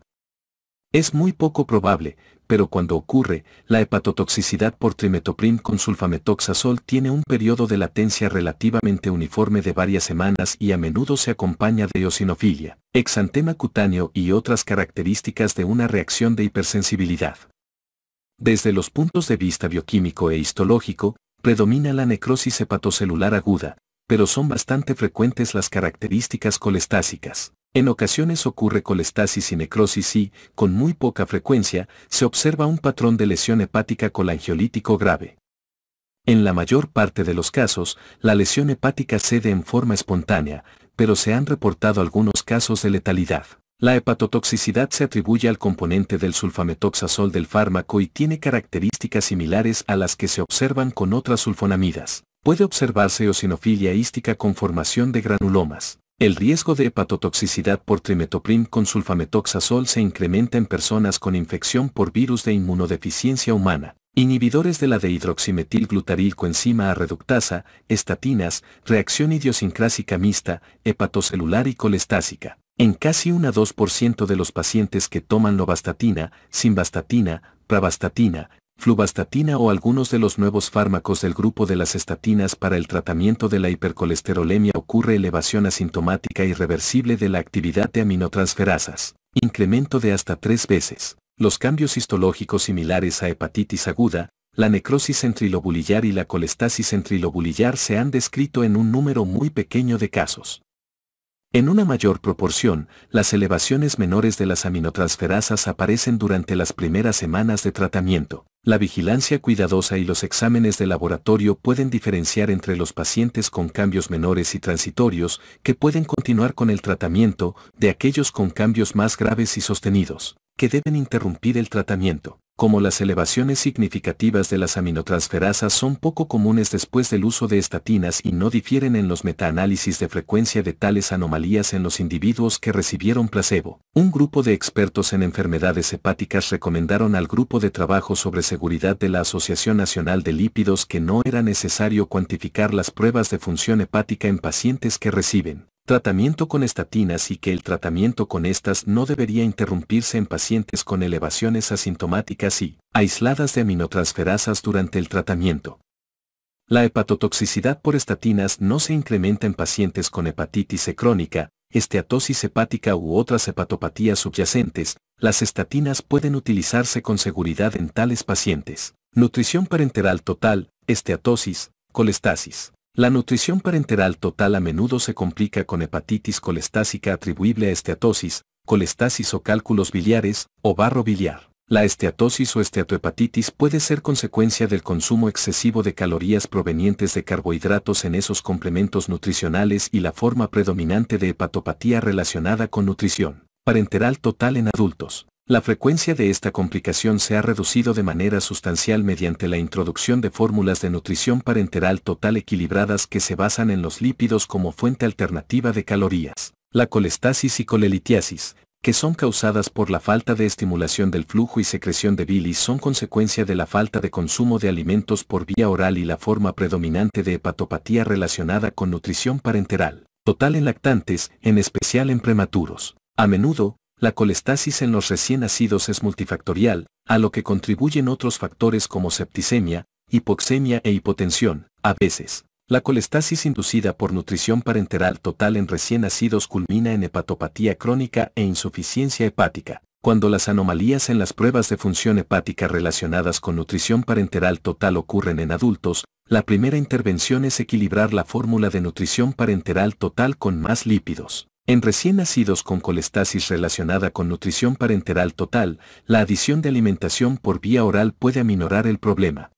Es muy poco probable, pero cuando ocurre, la hepatotoxicidad por trimetoprim con sulfametoxazol tiene un periodo de latencia relativamente uniforme de varias semanas y a menudo se acompaña de eosinofilia, exantema cutáneo y otras características de una reacción de hipersensibilidad. Desde los puntos de vista bioquímico e histológico, predomina la necrosis hepatocelular aguda, pero son bastante frecuentes las características colestásicas. En ocasiones ocurre colestasis y necrosis y, con muy poca frecuencia, se observa un patrón de lesión hepática colangiolítico grave. En la mayor parte de los casos, la lesión hepática cede en forma espontánea, pero se han reportado algunos casos de letalidad. La hepatotoxicidad se atribuye al componente del sulfametoxazol del fármaco y tiene características similares a las que se observan con otras sulfonamidas. Puede observarse eosinofilia ística con formación de granulomas. El riesgo de hepatotoxicidad por trimetoprim con sulfametoxazol se incrementa en personas con infección por virus de inmunodeficiencia humana, inhibidores de la dehidroximetilglutarilcoenzima A reductasa, estatinas, reacción idiosincrásica mixta, hepatocelular y colestásica. En casi 1-2% de los pacientes que toman lovastatina, simvastatina, pravastatina, fluvastatina o algunos de los nuevos fármacos del grupo de las estatinas para el tratamiento de la hipercolesterolemia ocurre elevación asintomática irreversible de la actividad de aminotransferasas, incremento de hasta 3 veces. Los cambios histológicos similares a hepatitis aguda, la necrosis centrilobulillar y la colestasis centrilobulillar se han descrito en un número muy pequeño de casos. En una mayor proporción, las elevaciones menores de las aminotransferasas aparecen durante las primeras semanas de tratamiento. La vigilancia cuidadosa y los exámenes de laboratorio pueden diferenciar entre los pacientes con cambios menores y transitorios, que pueden continuar con el tratamiento, de aquellos con cambios más graves y sostenidos, que deben interrumpir el tratamiento. Como las elevaciones significativas de las aminotransferasas son poco comunes después del uso de estatinas y no difieren en los metaanálisis de frecuencia de tales anomalías en los individuos que recibieron placebo, un grupo de expertos en enfermedades hepáticas recomendaron al grupo de trabajo sobre seguridad de la Asociación Nacional de Lípidos que no era necesario cuantificar las pruebas de función hepática en pacientes que reciben tratamiento con estatinas y que el tratamiento con estas no debería interrumpirse en pacientes con elevaciones asintomáticas y aisladas de aminotransferasas durante el tratamiento. La hepatotoxicidad por estatinas no se incrementa en pacientes con hepatitis C crónica, esteatosis hepática u otras hepatopatías subyacentes. Las estatinas pueden utilizarse con seguridad en tales pacientes. Nutrición parenteral total, esteatosis, colestasis. La nutrición parenteral total a menudo se complica con hepatitis colestásica atribuible a esteatosis, colestasis o cálculos biliares, o barro biliar. La esteatosis o esteatohepatitis puede ser consecuencia del consumo excesivo de calorías provenientes de carbohidratos en esos complementos nutricionales y la forma predominante de hepatopatía relacionada con nutrición. parenteral total en adultos. La frecuencia de esta complicación se ha reducido de manera sustancial mediante la introducción de fórmulas de nutrición parenteral total equilibradas que se basan en los lípidos como fuente alternativa de calorías. La colestasis y colelitiasis, que son causadas por la falta de estimulación del flujo y secreción de bilis, son consecuencia de la falta de consumo de alimentos por vía oral y la forma predominante de hepatopatía relacionada con nutrición parenteral total en lactantes, en especial en prematuros. A menudo, la colestasis en los recién nacidos es multifactorial, a lo que contribuyen otros factores como septicemia, hipoxemia e hipotensión. A veces, la colestasis inducida por nutrición parenteral total en recién nacidos culmina en hepatopatía crónica e insuficiencia hepática. Cuando las anomalías en las pruebas de función hepática relacionadas con nutrición parenteral total ocurren en adultos, la primera intervención es equilibrar la fórmula de nutrición parenteral total con más lípidos. En recién nacidos con colestasis relacionada con nutrición parenteral total, la adición de alimentación por vía oral puede aminorar el problema.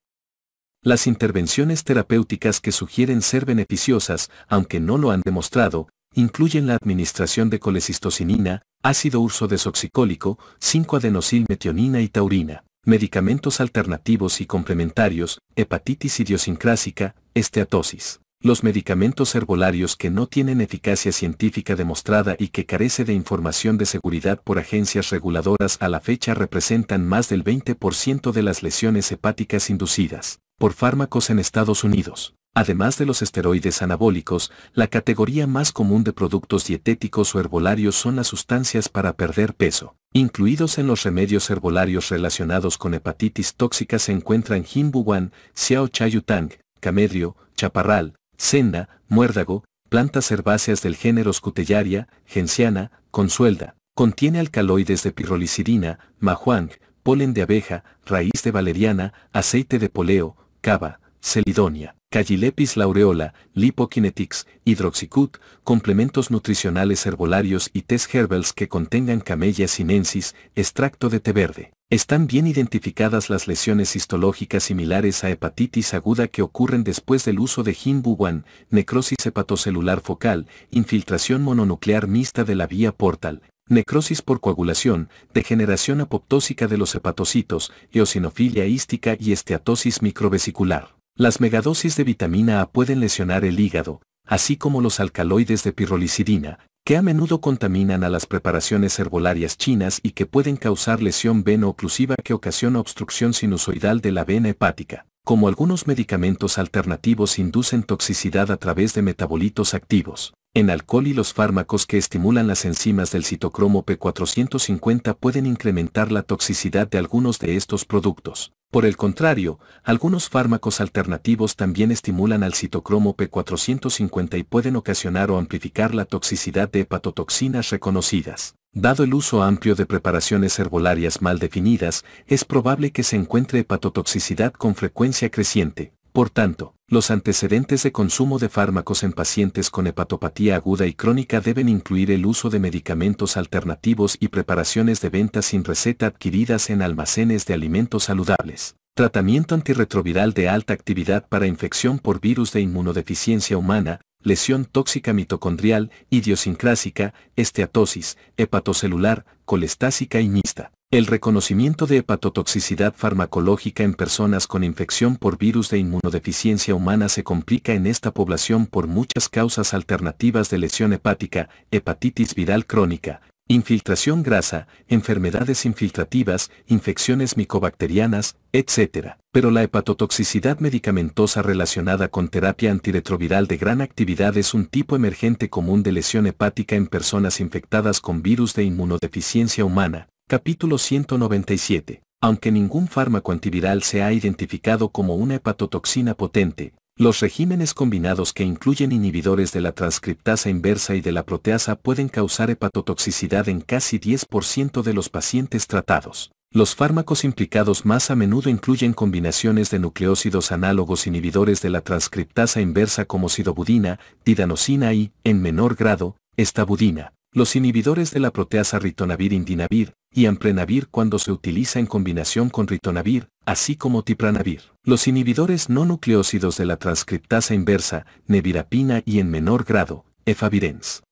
Las intervenciones terapéuticas que sugieren ser beneficiosas, aunque no lo han demostrado, incluyen la administración de colecistocinina, ácido ursodesoxicólico, 5-adenosilmetionina y taurina, medicamentos alternativos y complementarios, hepatitis idiosincrásica, esteatosis. Los medicamentos herbolarios que no tienen eficacia científica demostrada y que carece de información de seguridad por agencias reguladoras a la fecha representan más del 20% de las lesiones hepáticas inducidas por fármacos en Estados Unidos. Además de los esteroides anabólicos, la categoría más común de productos dietéticos o herbolarios son las sustancias para perder peso. Incluidos en los remedios herbolarios relacionados con hepatitis tóxica se encuentran Jinbuwan, Xiao Chayutang, Camedrio, chaparral, senda, muérdago, plantas herbáceas del género Scutellaria, genciana, consuelda. Contiene alcaloides de pirrolicidina, mahuang, polen de abeja, raíz de valeriana, aceite de poleo, cava, celidonia, Callilepis laureola, lipokinetics, hidroxicut, complementos nutricionales herbolarios y tés herbals que contengan Camellia sinensis, extracto de té verde. Están bien identificadas las lesiones histológicas similares a hepatitis aguda que ocurren después del uso de Jinbuwan, necrosis hepatocelular focal, infiltración mononuclear mixta de la vía portal, necrosis por coagulación, degeneración apoptósica de los hepatocitos, eosinofilia ística y esteatosis microvesicular. Las megadosis de vitamina A pueden lesionar el hígado, así como los alcaloides de pirrolicidina, que a menudo contaminan a las preparaciones herbolarias chinas y que pueden causar lesión veno-oclusiva que ocasiona obstrucción sinusoidal de la vena hepática. Como algunos medicamentos alternativos inducen toxicidad a través de metabolitos activos, en alcohol y los fármacos que estimulan las enzimas del citocromo P450 pueden incrementar la toxicidad de algunos de estos productos. Por el contrario, algunos fármacos alternativos también estimulan al citocromo P450 y pueden ocasionar o amplificar la toxicidad de hepatotoxinas reconocidas. Dado el uso amplio de preparaciones herbolarias mal definidas, es probable que se encuentre hepatotoxicidad con frecuencia creciente. Por tanto, los antecedentes de consumo de fármacos en pacientes con hepatopatía aguda y crónica deben incluir el uso de medicamentos alternativos y preparaciones de venta sin receta adquiridas en almacenes de alimentos saludables. Tratamiento antirretroviral de alta actividad para infección por virus de inmunodeficiencia humana, lesión tóxica mitocondrial, idiosincrásica, esteatosis, hepatocelular, colestásica y mixta. El reconocimiento de hepatotoxicidad farmacológica en personas con infección por virus de inmunodeficiencia humana se complica en esta población por muchas causas alternativas de lesión hepática, hepatitis viral crónica, infiltración grasa, enfermedades infiltrativas, infecciones micobacterianas, etc. Pero la hepatotoxicidad medicamentosa relacionada con terapia antirretroviral de gran actividad es un tipo emergente común de lesión hepática en personas infectadas con virus de inmunodeficiencia humana. Capítulo 197. Aunque ningún fármaco antiviral se ha identificado como una hepatotoxina potente, los regímenes combinados que incluyen inhibidores de la transcriptasa inversa y de la proteasa pueden causar hepatotoxicidad en casi 10% de los pacientes tratados. Los fármacos implicados más a menudo incluyen combinaciones de nucleósidos análogos inhibidores de la transcriptasa inversa como sidobudina, didanosina y, en menor grado, estabudina. Los inhibidores de la proteasa ritonavir-indinavir y amprenavir cuando se utiliza en combinación con ritonavir, así como tipranavir. Los inhibidores no nucleósidos de la transcriptasa inversa, nevirapina y en menor grado, efavirenz.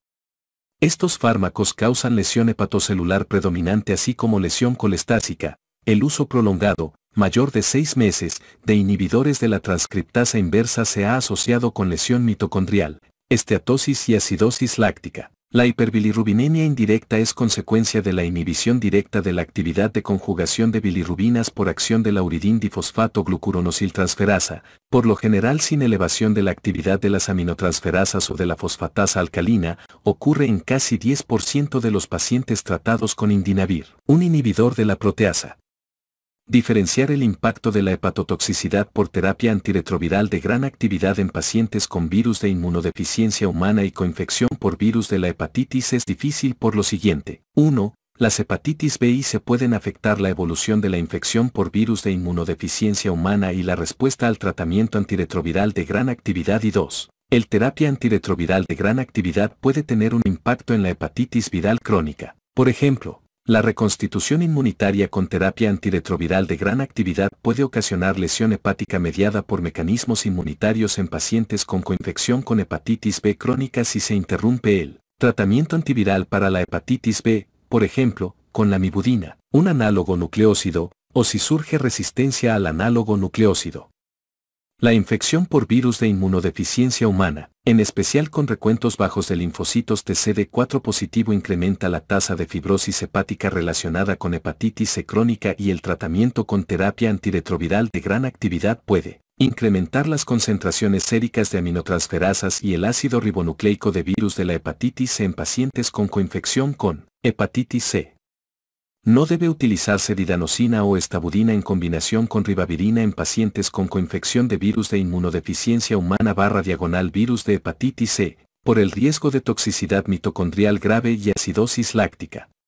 Estos fármacos causan lesión hepatocelular predominante así como lesión colestásica. El uso prolongado, mayor de 6 meses, de inhibidores de la transcriptasa inversa se ha asociado con lesión mitocondrial, esteatosis y acidosis láctica. La hiperbilirrubinemia indirecta es consecuencia de la inhibición directa de la actividad de conjugación de bilirrubinas por acción de la uridindifosfato glucuronosiltransferasa, por lo general sin elevación de la actividad de las aminotransferasas o de la fosfatasa alcalina, ocurre en casi 10% de los pacientes tratados con indinavir, un inhibidor de la proteasa. Diferenciar el impacto de la hepatotoxicidad por terapia antirretroviral de gran actividad en pacientes con virus de inmunodeficiencia humana y coinfección por virus de la hepatitis es difícil por lo siguiente. 1. Las hepatitis B y C pueden afectar la evolución de la infección por virus de inmunodeficiencia humana y la respuesta al tratamiento antirretroviral de gran actividad. Y 2. El terapia antirretroviral de gran actividad puede tener un impacto en la hepatitis viral crónica. Por ejemplo, la reconstitución inmunitaria con terapia antirretroviral de gran actividad puede ocasionar lesión hepática mediada por mecanismos inmunitarios en pacientes con coinfección con hepatitis B crónica si se interrumpe el tratamiento antiviral para la hepatitis B, por ejemplo, con la mibudina, un análogo nucleósido, o si surge resistencia al análogo nucleósido. La infección por virus de inmunodeficiencia humana, en especial con recuentos bajos de linfocitos TCD4 positivo, incrementa la tasa de fibrosis hepática relacionada con hepatitis C crónica y el tratamiento con terapia antirretroviral de gran actividad puede incrementar las concentraciones séricas de aminotransferasas y el ácido ribonucleico de virus de la hepatitis C en pacientes con coinfección con hepatitis C. No debe utilizarse didanosina o estabudina en combinación con ribavirina en pacientes con coinfección de virus de inmunodeficiencia humana / virus de hepatitis C, por el riesgo de toxicidad mitocondrial grave y acidosis láctica.